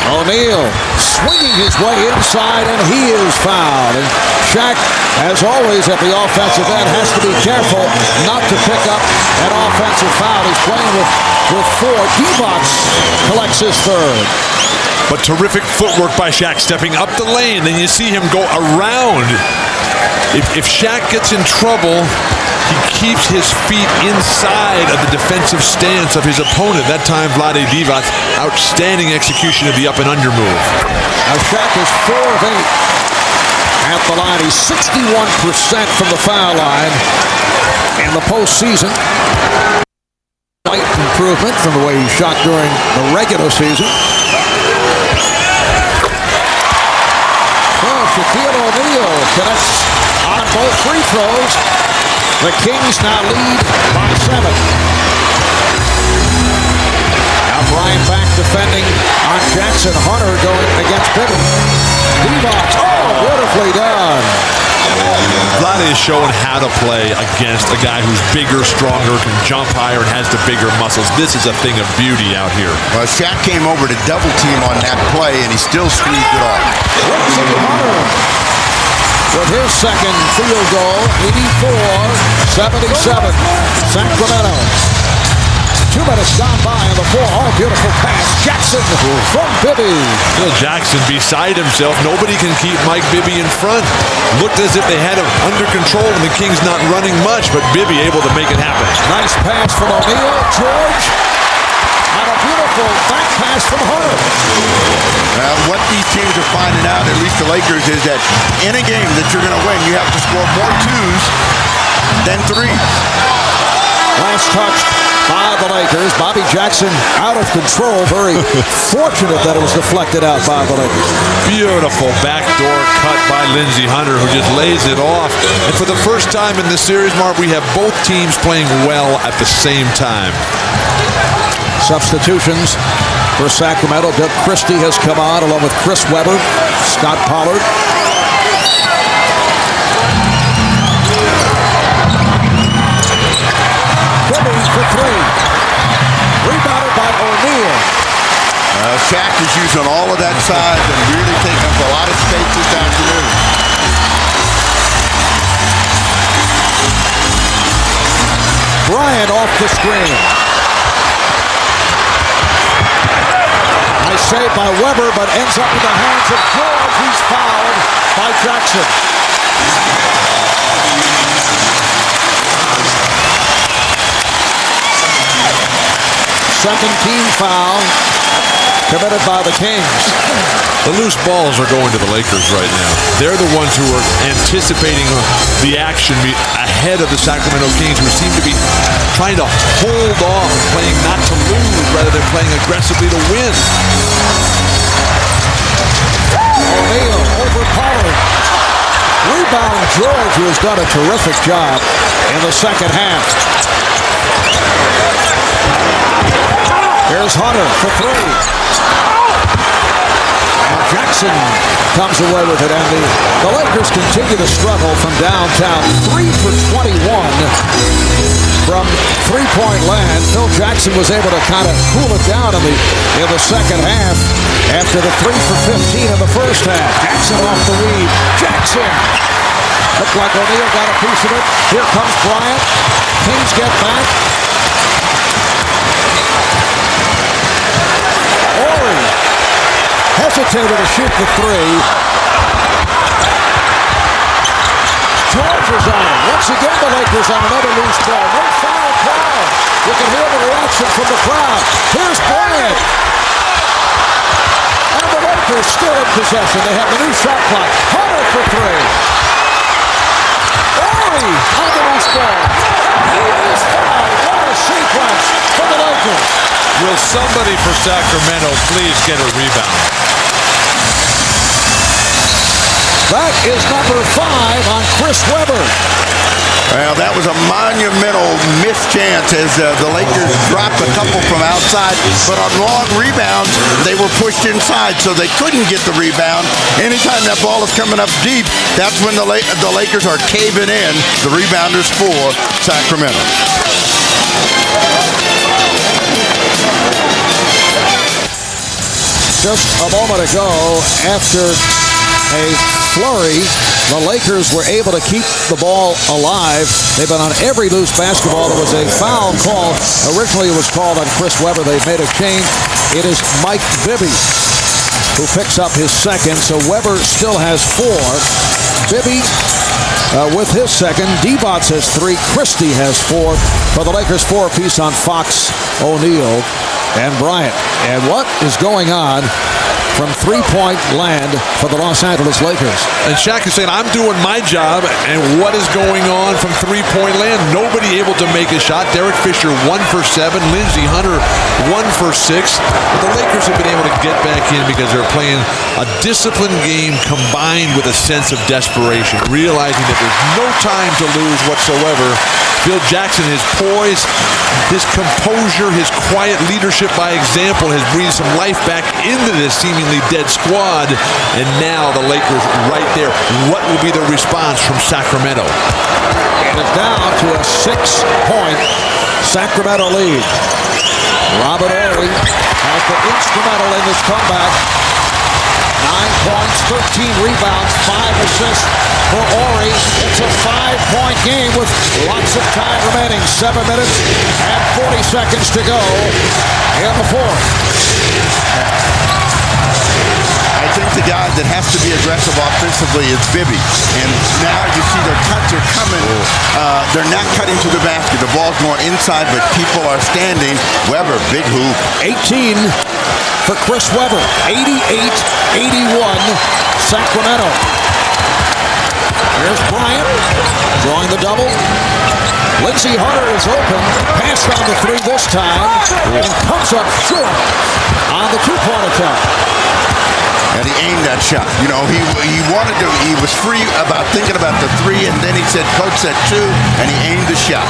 O'Neal swinging his way inside, and he is fouled. And Shaq, as always at the offensive end, has to be careful not to pick up an offensive foul. He's playing with 4. Divac collects his third.
But terrific footwork by Shaq stepping up the lane. Then you see him go around. If Shaq gets in trouble, he keeps his feet inside of the defensive stance of his opponent. That time, Vlade Divac, outstanding execution of the up and under move.
Now Shaq is 4 of 8 at the line. He's 61% from the foul line in the postseason. Slight improvement from the way he shot during the regular season. Well, Shaquille O'Neal connects on both free throws. The Kings now lead by 7. Now Bryant back defending on Jackson. Hunter going against Bibby. Divac, beautifully done.
Vlade is showing how to play against a guy who's bigger, stronger, can jump higher, and has the bigger muscles. This is a thing of beauty out here.
Well, Shaq came over to double team on that play, and he still squeezed it off.
Hunter with his second field goal, 84-77. Sacramento. 2 minutes gone by on the 4. Beautiful pass. Jackson from Bibby.
Phil Jackson beside himself. Nobody can keep Mike Bibby in front. Looked as if they had him under control and the Kings not running much, but Bibby able to make it happen.
Nice pass from O'Neal. George. And a beautiful back pass from Hunter.
What these teams are finding out, at least the Lakers, is that in a game that you're going to win, you have to score more 2s than 3s.
Last touch by the Lakers. Bobby Jackson out of control. Very fortunate that it was deflected out by the Lakers.
Beautiful backdoor cut by Lindsey Hunter, who just lays it off. And for the first time in this series, Mark, we have both teams playing well at the same time.
Substitutions for Sacramento. Doug Christie has come on along with Chris Webber, Scott Pollard. Bibby for 3. Rebounded by O'Neal.
Shaq is using all of that size and really taking up a lot of space this afternoon.
Bryant off the screen. Nice save by Webber, but ends up in the hands of George. He's fouled by Jackson. Second team foul committed by the Kings.
The loose balls are going to the Lakers right now. They're the ones who are anticipating the action ahead of the Sacramento Kings, who seem to be trying to hold off, playing not to lose rather than playing aggressively to win.
O'Neal over Pollard. Rebound George, who has done a terrific job in the second half. Here's Hunter for 3. And Jackson comes away with it, and the Lakers continue to struggle from downtown. 3 for 21 from three-point land. Phil Jackson was able to kind of cool it down in the second half after the 3 for 15 in the first half. Jackson off the lead. Jackson! Looked like O'Neal got a piece of it. Here comes Bryant. Kings get back. Horry hesitated to shoot the three. George is on it. Once again, the Lakers on another loose ball. No foul call. You can hear the reaction from the crowd. Here's Bryant. And the Lakers still in possession. They have the new shot clock. Hunter for three. Horry on the loose ball. He is fouled. What a sequence for the Lakers.
Will somebody for Sacramento please get a rebound?
That is number 5 on Chris Webber.
Well, that was a monumental missed chance as the Lakers dropped a couple from outside, but on long rebounds, they were pushed inside, so they couldn't get the rebound. Anytime that ball is coming up deep, that's when the Lakers are caving in. The rebounders for Sacramento.
Just a moment ago, after a flurry, the Lakers were able to keep the ball alive. They've been on every loose basketball. There was a foul call. Originally, it was called on Chris Webber. They've made a change. It is Mike Bibby who picks up his second. So Webber still has 4. Bibby with his second. Divac has 3. Christie has 4. For the Lakers, 4 apiece on Fox, O'Neal, and Bryant. And what is going on from three-point land for the Los Angeles Lakers?
And Shaq is saying, I'm doing my job, and what is going on from three-point land? Nobody able to make a shot. Derek Fisher 1 for 7. Lindsey Hunter 1 for 6. But the Lakers have been able to get back in because they're playing a disciplined game combined with a sense of desperation, realizing that there's no time to lose whatsoever. Phil Jackson, his poise, his composure, his quiet leadership by example has breathed some life back into this seemingly dead squad. And now the Lakers right there. What will be the response from Sacramento?
And it's down to a 6-point Sacramento lead. Robert Horry has been instrumental in this comeback. 9 points, 13 rebounds, 5 assists for Horry. It's a 5-point game with lots of time remaining. 7 minutes and 40 seconds to go in the fourth.
I think the guy that has to be aggressive offensively is Bibby. And now you see their cuts are coming. They're not cutting to the basket. The ball's going inside, but people are standing. Webber, big hoop.
18 for Chris Webber. 88-81 Sacramento. Here's Bryant drawing the double. Lindsey Hunter is open. Passed on the 3 this time. And comes up short on the 2-point attempt.
And he aimed that shot. You know, he wanted to, he was free about thinking about the 3, and then he said, coach said 2, and he aimed the shot.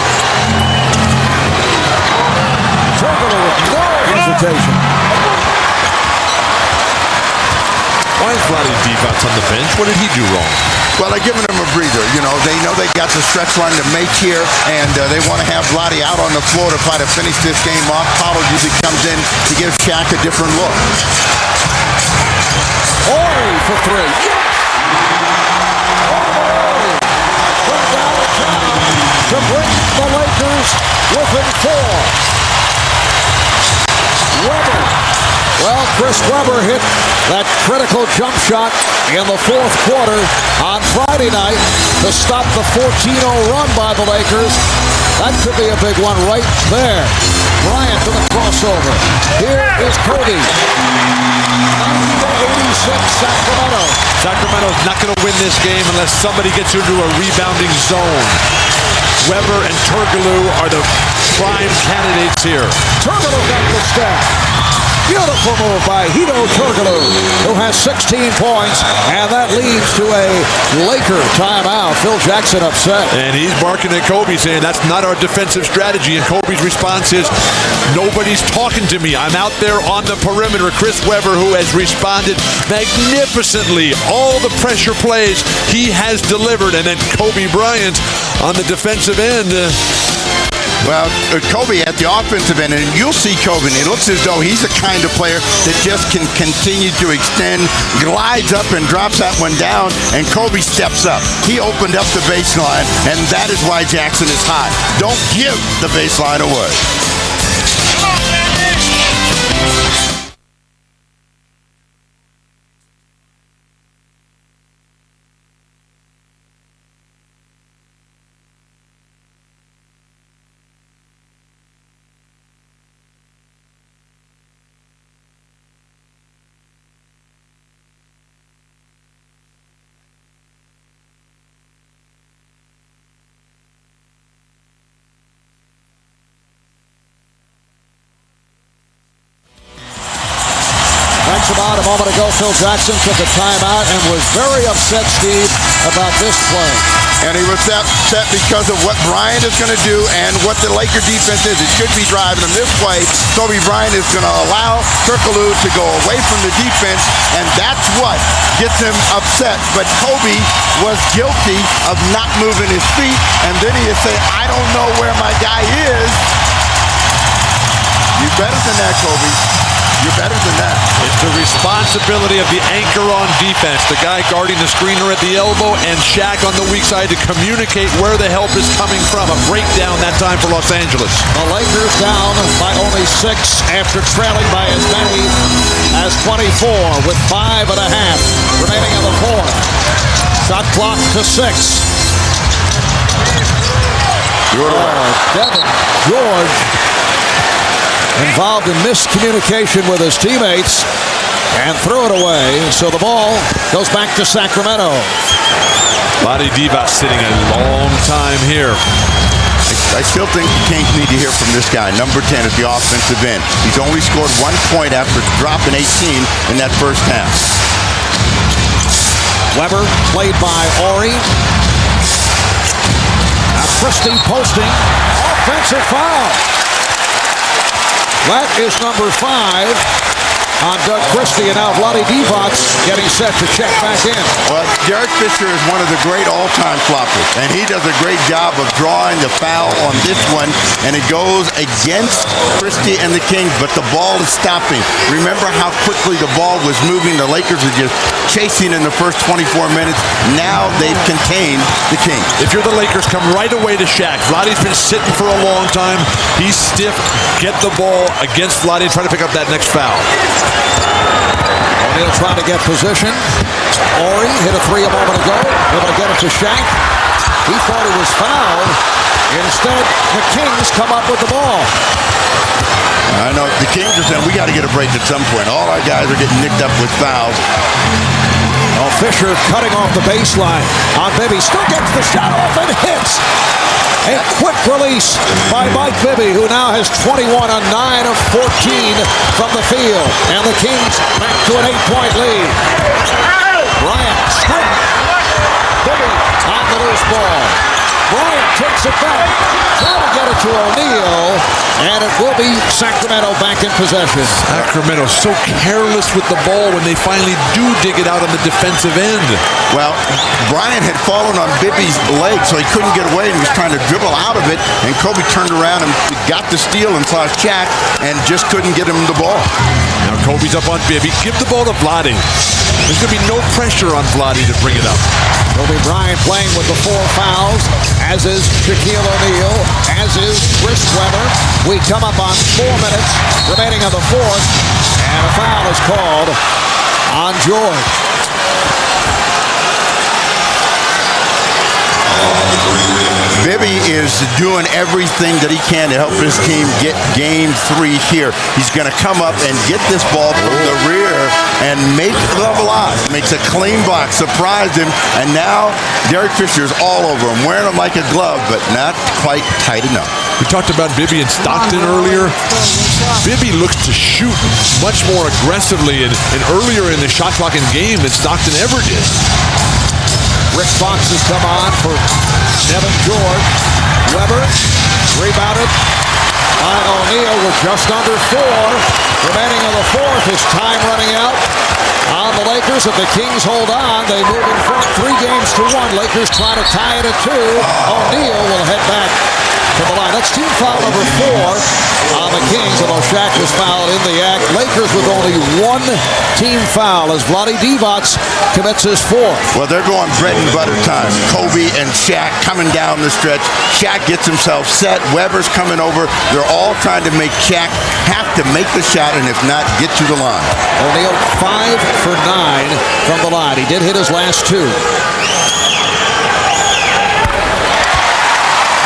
Turkoglu with no hesitation.
Why is Rodney Divac on the bench? What did he do wrong?
Well, they're giving him a breather. You know they got the stretch run to make here, and they want to have Vlade out on the floor to try to finish this game off. Paulo usually comes in to give Shaq a different look.
Horry for 3. From downtown to bring the Lakers within 4. Webber. Well, Chris Webber hit that critical jump shot in the fourth quarter on Friday night to stop the 14-0 run by the Lakers. That could be a big one right there. Bryant to the crossover. Here is Cody. 90-86 Sacramento.
Sacramento's not going to win this game unless somebody gets into a rebounding zone. Webber and Turkoglu are the prime candidates here.
Turkoglu got the step. Beautiful move by Hedo Turkoglu, who has 16 points, and that leads to a Laker timeout. Phil Jackson upset.
And he's barking at Kobe saying that's not our defensive strategy. And Kobe's response is, nobody's talking to me. I'm out there on the perimeter. Chris Webber, who has responded magnificently. All the pressure plays he has delivered. And then Kobe Bryant on the defensive end.
Well, Kobe at the offensive end, and you'll see Kobe, and it looks as though he's the kind of player that just can continue to extend, glides up and drops that one down, and Kobe steps up. He opened up the baseline, and that is why Jackson is hot. Don't give the baseline away.
About a moment ago, Phil Jackson took a timeout and was very upset, Steve, about this play.
And he was upset because of what Bryant is going to do and what the Laker defense is. It should be driving him this way. Kobe Bryant is going to allow Turkoglu to go away from the defense, and that's what gets him upset. But Kobe was guilty of not moving his feet, and then he is saying, I don't know where my guy is. You're better than that, Kobe. You're better than that.
It's the responsibility of the anchor on defense, the guy guarding the screener at the elbow, and Shaq on the weak side to communicate where the help is coming from. A breakdown that time for Los Angeles.
The Lakers down by only 6 after trailing by as many as 24 with 5.5 remaining in the fourth. Shot clock to 6. Devin George involved in miscommunication with his teammates and threw it away. So the ball goes back to Sacramento.
Vlade Divac sitting a long time here.
I still think the Kings need to hear from this guy, number 10 at the offensive end. He's only scored 1 point after dropping 18 in that first half.
Webber played by Ori. Now Christie posting. Offensive foul. That is number 5 on Doug Christie, and now Vlade Divac getting set to check back in.
Well, Derek Fisher is one of the great all-time floppers, and he does a great job of drawing the foul on this one, and it goes against Christie and the Kings, but the ball is stopping. Remember how quickly the ball was moving? The Lakers were just chasing in the first 24 minutes. Now they've contained the Kings.
If you're the Lakers, come right away to Shaq. Vlade's been sitting for a long time. He's stiff. Get the ball against Vlade and try to pick up that next foul.
O'Neal trying to get position. Ori hit a 3 a moment ago. Able to get it to Shaq. He thought it was fouled. Instead, the Kings come up with the ball.
I know the Kings are saying we got to get a break at some point. All our guys are getting nicked up with fouls.
Oh, Fisher cutting off the baseline on Bibby. Still gets the shot off and hits. A quick release by Mike Bibby, who now has 21 on 9 of 14 from the field. And the Kings back to an 8-point lead. Bryant straight. Bibby on the loose ball. Bryant takes it back. Trying to get it to O'Neal. And it will be Sacramento back in possession.
Sacramento so careless with the ball when they finally do dig it out on the defensive end.
Well, Bryant had fallen on Bibby's leg, so he couldn't get away, and he was trying to dribble out of it, and Kobe turned around and got the steal and saw Shaq and just couldn't get him the ball.
Now Kobe's up on Bibby. Give the ball to Vlade. There's going to be no pressure on Vlade to bring it up.
Kobe Bryant playing with the 4 fouls, as is Shaquille O'Neal, as is Chris Webber. We come up on 4 minutes remaining on the fourth, and a foul is called on George.
Bibby is doing everything that he can to help his team get game 3 here. He's going to come up and get this ball from the rear and make the block. Makes a clean block, surprised him, and now Derek Fisher is all over him, wearing him like a glove, but not quite tight enough.
We talked about Bibby and Stockton earlier. Bibby looks to shoot much more aggressively and earlier in the shot clock in game than Stockton ever did.
Rick Fox has come on for Devin George. Weber rebounded by O'Neal with just under 4 remaining in the fourth. His time running out on the Lakers. If the Kings hold on, they move in front 3 games to 1. Lakers try to tie it at 2. O'Neal will head back to the line. That's team foul number 4 on the Kings, although Shaq was fouled in the act. Lakers with only 1 team foul as Vlade Divac commits his 4th.
Well, they're going bread and butter time. Kobe and Shaq coming down the stretch. Shaq gets himself set. Weber's coming over. They're all trying to make Shaq have to make the shot, and if not, get to the line.
O'Neal 5 for 9 from the line. He did hit his last 2.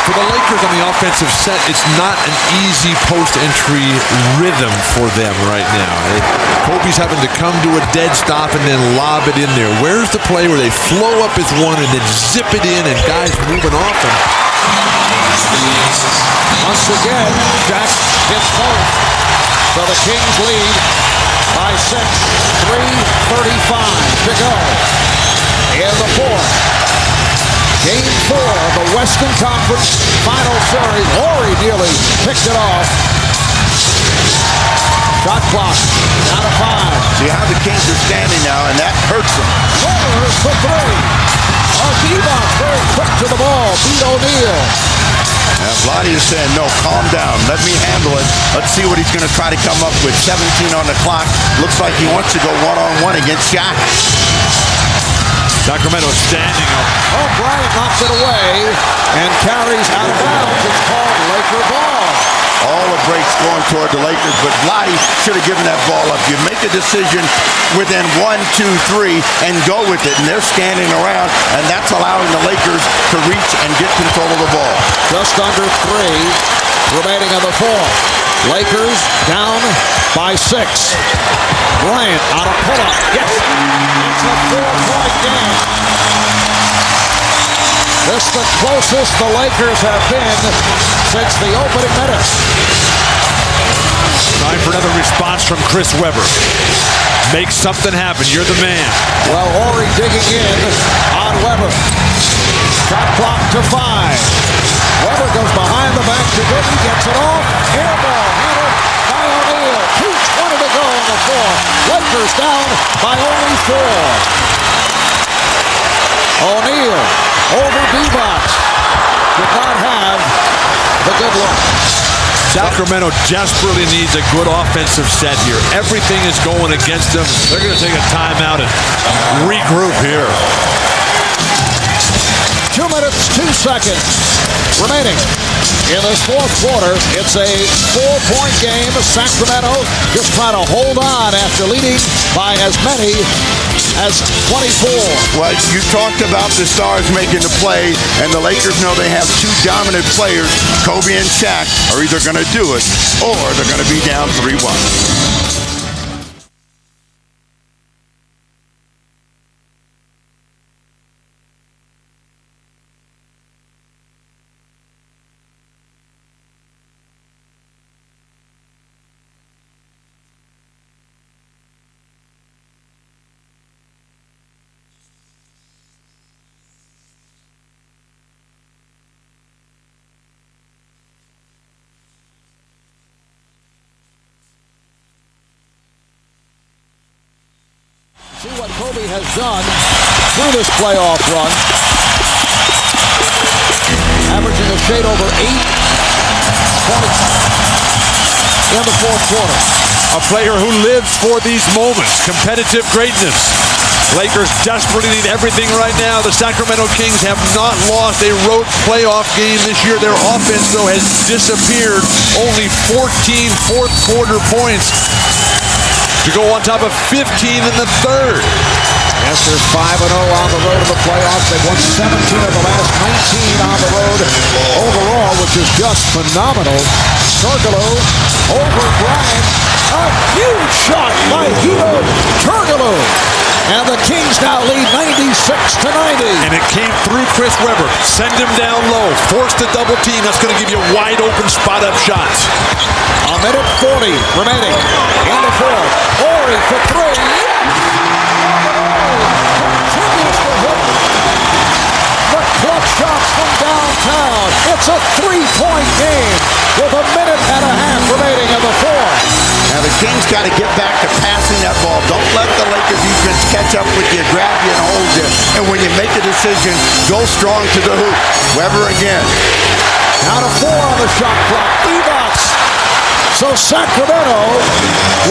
For the Lakers on the offensive set, it's not an easy post-entry rhythm for them right now. Kobe's having to come to a dead stop and then lob it in there. Where's the play where they flow up with one and then zip it in and guys moving off them?
Once again, Shaq hits both. So the Kings lead by 6. 3:35 to go in the fourth. Game 4 of the Western Conference Final Series. Horry nearly picked it off. Shot clock down to 5.
See how the Kings are standing now, and that hurts them.
Warriors for 3. Divac very quick to the ball. Beat O'Neal.
Now, Vlade is saying, no, calm down. Let me handle it. Let's see what he's going to try to come up with. 17 on the clock. Looks like he wants to go one-on-one against Shaq.
Sacramento standing up.
Oh, Bryant knocks it away and carries out of bounds. It's called Laker ball.
All the breaks going toward the Lakers, but Vlade should have given that ball up. You make a decision within 1, 2, 3 and go with it, and they're standing around, and that's allowing the Lakers to reach and get control of the ball.
Just under 3 remaining in the fourth. Lakers down by 6. Bryant on a pull-up. Yes. It's a 4-point game. This is the closest the Lakers have been since the opening minutes.
Time for another response from Chris Webber. Make something happen. You're the man.
Well, Horry digging in on Webber. Shot clock to 5. Webber goes behind the back to Bibby, gets it off. Air ball handled by O'Neal. 2:20 to go in the fourth. Lakers down by only 4. O'Neal over Divac. Did not have the good look.
Sacramento desperately needs a good offensive set here. Everything is going against them. They're going to take a timeout and regroup here.
2 minutes, 2 seconds remaining in this fourth quarter. It's a 4-point game. Sacramento just trying to hold on after leading by as many as 24.
Well, you talked about the stars making the play, and the Lakers know they have 2 dominant players. Kobe and Shaq are either going to do it or they're going to be down 3-1.
See what Kobe has done through this playoff run. Averaging a shade over 8 points in the fourth quarter.
A player who lives for these moments. Competitive greatness. Lakers desperately need everything right now. The Sacramento Kings have not lost a road playoff game this year. Their offense, though, has disappeared. Only 14 fourth quarter points to go on top of 15 in the third.
Yes, they're 5-0 on the road to the playoffs. They've won 17 of the last 19 on the road overall, which is just phenomenal. Turkoglu over Bryant. A huge shot by Hedo Turkoglu. and the Kings now lead 96-90.
And it came through Chris Webber. Send him down low. Force the double team. That's going to give you wide open spot up shots.
A minute 40 remaining in the fourth. Horry for three. Continues to hit the clutch shots from downtown. It's a three-point game with a minute and a half remaining in the fourth.
Now the Kings got to get back to passing that ball. Don't let the Laker defense catch up with you, grab you, and hold you. And when you make a decision, go strong to the hoop. Webber again.
Now to 4 on the shot clock. Divac. So Sacramento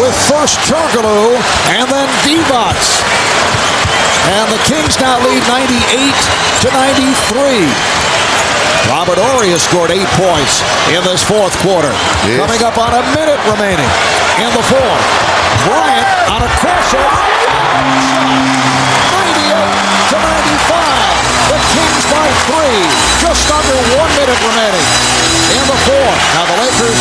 with first Turkoglu and then Divac. And the Kings now lead 98-93. Robert Horry has scored 8 points in this fourth quarter.
Yes.
Coming up on a minute remaining in the fourth. Bryant on a crossover. 98-95. The Kings by 3. Just under 1 minute remaining in the fourth. Now the Lakers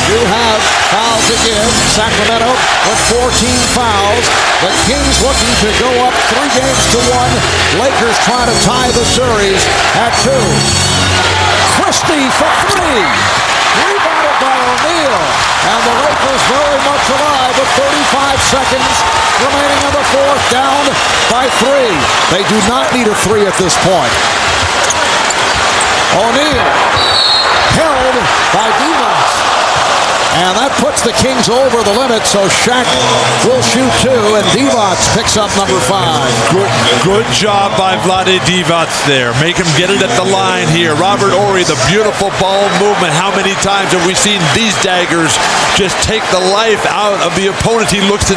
do have fouls again. Sacramento with 14 fouls. The Kings looking to go up 3 games to 1. Lakers trying to tie the series at 2. Christie for 3. Rebounded by O'Neal. And the Lakers very much alive with 35 seconds remaining in the fourth, down by 3. They do not need a 3 at this point. O'Neal held by Divac. And that puts the Kings over the limit, so Shaq will shoot 2, and Divac picks up number 5.
Good job by Vlade Divac there. Make him get it at the line here. Robert Horry, the beautiful ball movement. How many times have we seen these daggers just take the life out of the opponent? He looks and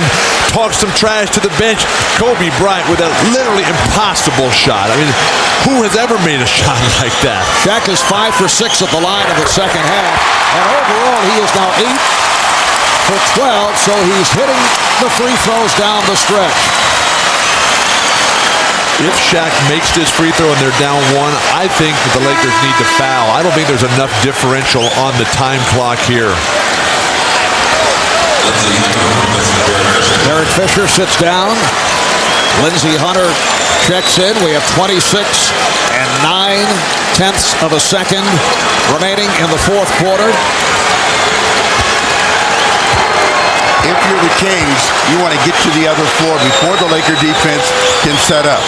talks some trash to the bench. Kobe Bryant with a literally impossible shot. I mean, who has ever made a shot like that?
Shaq is 5 for 6 at the line of the second half, and overall he is now 8 for 12, so he's hitting the free throws down the stretch.
If Shaq makes this free throw and they're down 1, I think that the Lakers need to foul. I don't think there's enough differential on the time clock here.
Derek Fisher sits down. Lindsey Hunter checks in. We have 26 and 9/10 of a second remaining in the fourth quarter.
If you're the Kings, you want to get to the other floor before the Laker defense can set up.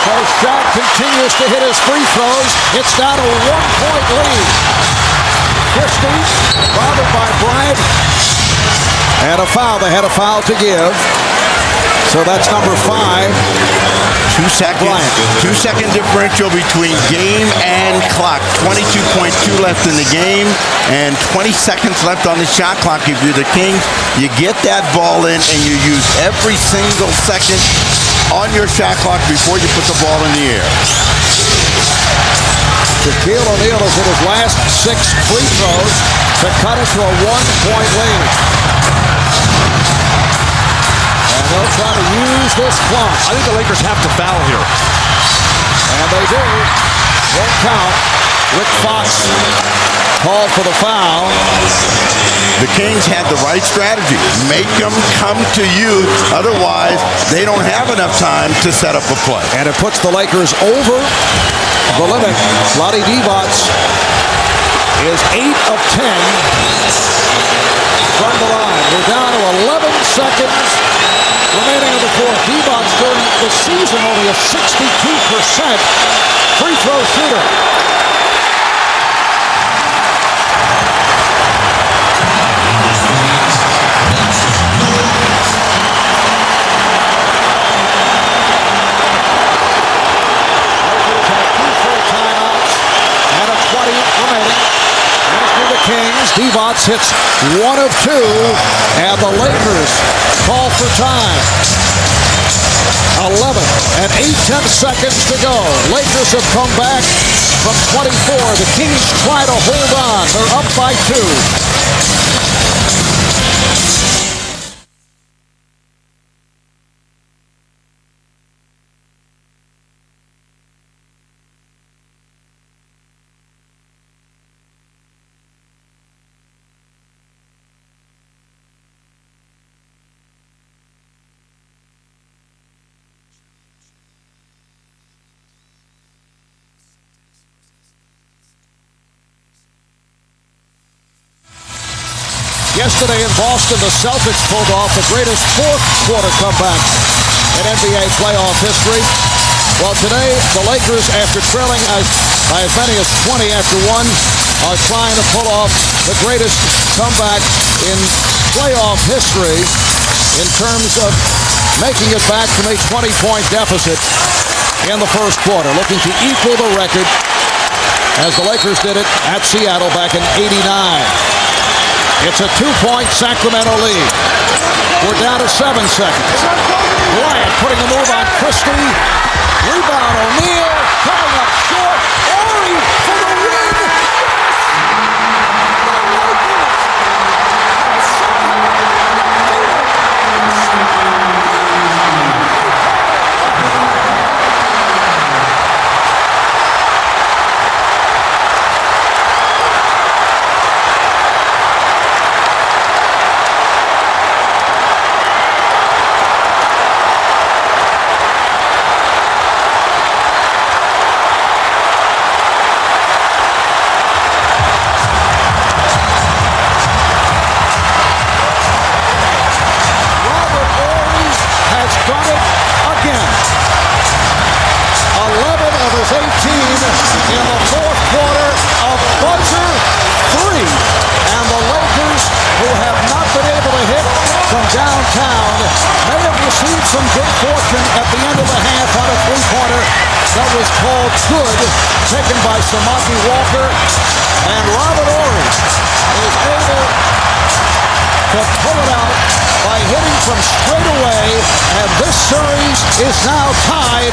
So Shaq continues to hit his free throws. It's down a 1-point lead. Christie, bothered by Bryant. And a foul. They had a foul to give. So that's number 5.
2 seconds. 2-second differential between game and clock. 22.2 left in the game and 20 seconds left on the shot clock. If you're the Kings, you get that ball in and you use every single second on your shot clock before you put the ball in the air.
Shaquille O'Neal has hit his last 6 free throws to cut it to a 1-point lead. And they'll try to use this clock.
I think the Lakers have to foul here.
And they do. Won't count. Rick Fox called for the foul.
The Kings had the right strategy. Make them come to you. Otherwise, they don't have enough time to set up a play.
And it puts the Lakers over the limit. Vlade Divac is 8 of 10 from the line. We're down to 11 seconds remaining in the fourth. Divac during the season only a 62% free throw shooter. Kings. Divac hits 1 of 2, and the Lakers call for time. 11 and 8/10 seconds to go. Lakers have come back from 24. The Kings try to hold on. They're up by 2. Yesterday in Boston, the Celtics pulled off the greatest fourth-quarter comeback in NBA playoff history. Well, today, the Lakers, after trailing by as many as 20 after one, are trying to pull off the greatest comeback in playoff history in terms of making it back from a 20-point deficit in the first quarter, looking to equal the record as the Lakers did it at Seattle back in '89. It's a 2-point Sacramento lead. We're down to 7 seconds. Bryant putting the move on Christie. Rebound O'Neal. Coming up short. Horry for the win. Downtown may have received some good fortune at the end of the half on a three-pointer that was called good, taken by Samaki Walker, and Robert Horry is able to pull it out by hitting from straight away, and this series is now tied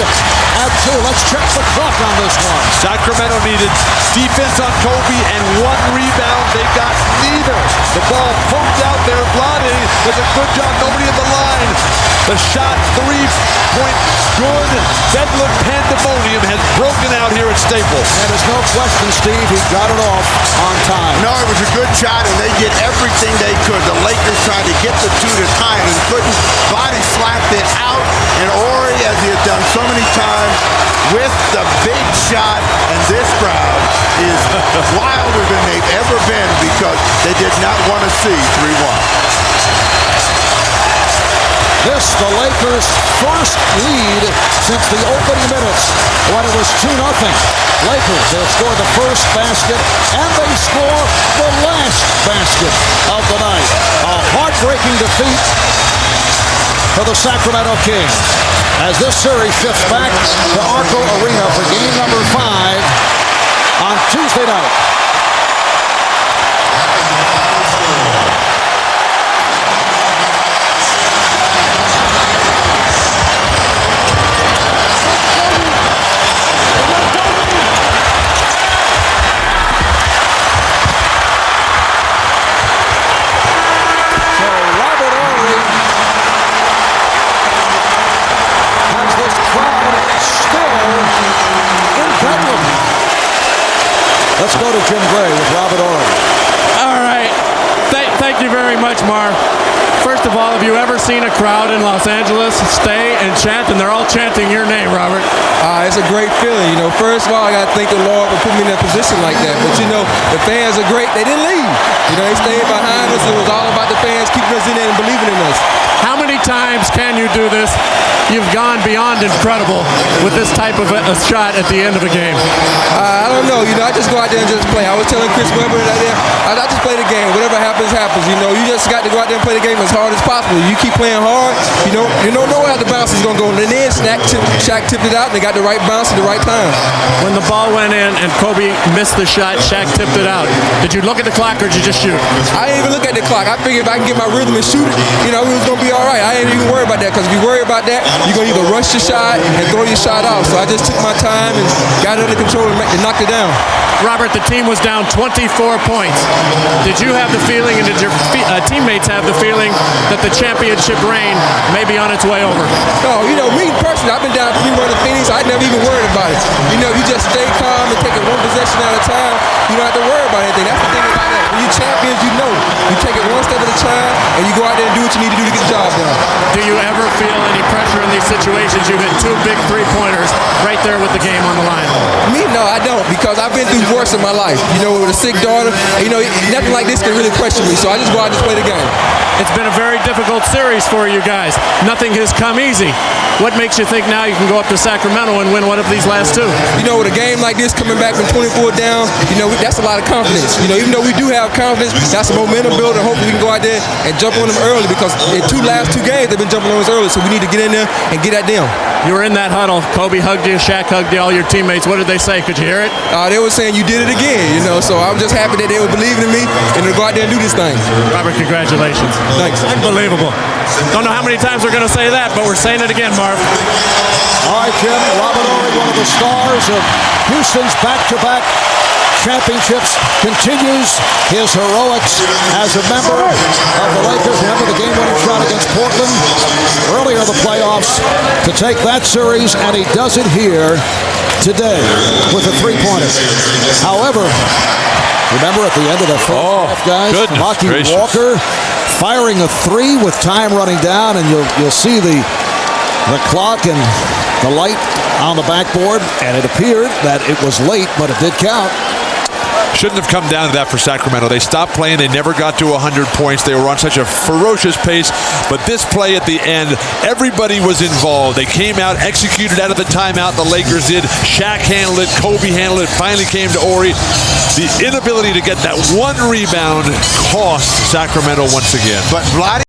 at 2. Let's check the clock on this one.
Sacramento needed defense on Kobe and one rebound. They got neither. The ball poked out there. Vlade does a good job. Nobody at the line. The shot, 3-point good. Bedlam pandemonium has broken out here at Staples.
And there's no question, Steve, he got it off on time.
No, it was a good shot, and they did everything they could. The Lakers tried to get the two to tie it and couldn't. Body slapped it out, and Horry, as he had done so many times, with the big shot, and this crowd is wilder than they've ever been because they did not want to see 3-1.
This, the Lakers' first lead since the opening minutes when it was 2-0. Lakers have scored the first basket, and they score the last basket of the night. A heartbreaking defeat for the Sacramento Kings as this series shifts back to Arco Arena for game number 5 on Tuesday night. Let's go to Jim Gray with Robert Horry.
All right. Thank you very much, Marv. First of all, have you ever seen a crowd in Los Angeles stay and chant, and they're all chanting your name, Robert?
It's a great feeling. First of all, I got to thank the Lord for putting me in a position like that. But, the fans are great. They didn't leave. They stayed behind us. It was all about the fans keeping us in there and believing in us.
How many times can you do this? You've gone beyond incredible with this type of a shot at the end of a game.
I don't know. I just go out there and just play. I was telling Chris Webber that I just play the game. Whatever happens, happens. You just got to go out there and play the game as hard as possible. You keep playing hard. You don't know how the bounce is going to go. And then Shaq tipped it out, and they got the right bounce at the right time.
When the ball went in and Kobe missed the shot, Shaq tipped it out. Did you look at the clock or did you just shoot?
I didn't even look at the clock. I figured if I can get my rhythm and shoot it, it was going to be all right. I didn't even worry about that because if you worry about that, you're going to either rush your shot and throw your shot off. So I just took my time and got it under control and knocked it down.
Robert, the team was down 24 points. Did you have the feeling, and did your teammates have the feeling that the championship reign may be on its way over?
No, me personally, I've been down 3-1 in Phoenix. I never even worried about it. You just stay calm and take it one possession at a time. You don't have to worry about anything. That's the thing about that. When you champions, you know, you take it one step at a time, and you go out there and do what you need to do to get the job done.
Do you ever feel any pressure in these situations? You hit 2 big three-pointers right there with the game on the line.
Me, no, I don't, because I've been through worse in my life. You know, with a sick daughter, and, you know, nothing like this can really question me, so I just go out and just play the game.
It's been a very difficult series for you guys. Nothing has come easy. What makes you think now you can go up to Sacramento and win one of these last 2?
You know, with a game like this, coming back from 24 down, you know, that's a lot of confidence. You know, even though we do have confidence, that's a momentum builder. Hopefully we can go out there and jump on them early, because in last two games, they've been jumping on us early, so we need to get in there and get at them.
You were in that huddle. Kobe hugged you, Shaq hugged you, all your teammates. What did they say? Could you hear it?
They were saying you did it again, you know, so I'm just happy that they were believing in me and to go out there and do this thing.
Robert, congratulations.
Thanks.
Unbelievable. Don't know how many times we're going to say that, but we're saying it again, Marv.
All right, Jim. Robert Horry, one of the stars of Houston's back-to-back championships, continues his heroics as a member of the Lakers. Remember the game-winning shot against Portland earlier in the playoffs to take that series, and he does it here today with a three-pointer. However, remember at the end of the first half, guys, Rocky Walker firing a 3 with time running down, and you'll see the clock and the light on the backboard, and it appeared that it was late, but it did count.
Shouldn't have come down to that for Sacramento. They stopped playing. They never got to 100 points. They were on such a ferocious pace. But this play at the end, everybody was involved. They came out, executed out of the timeout. The Lakers did. Shaq handled it. Kobe handled it. Finally came to Horry. The inability to get that one rebound cost Sacramento once again.
But Vlade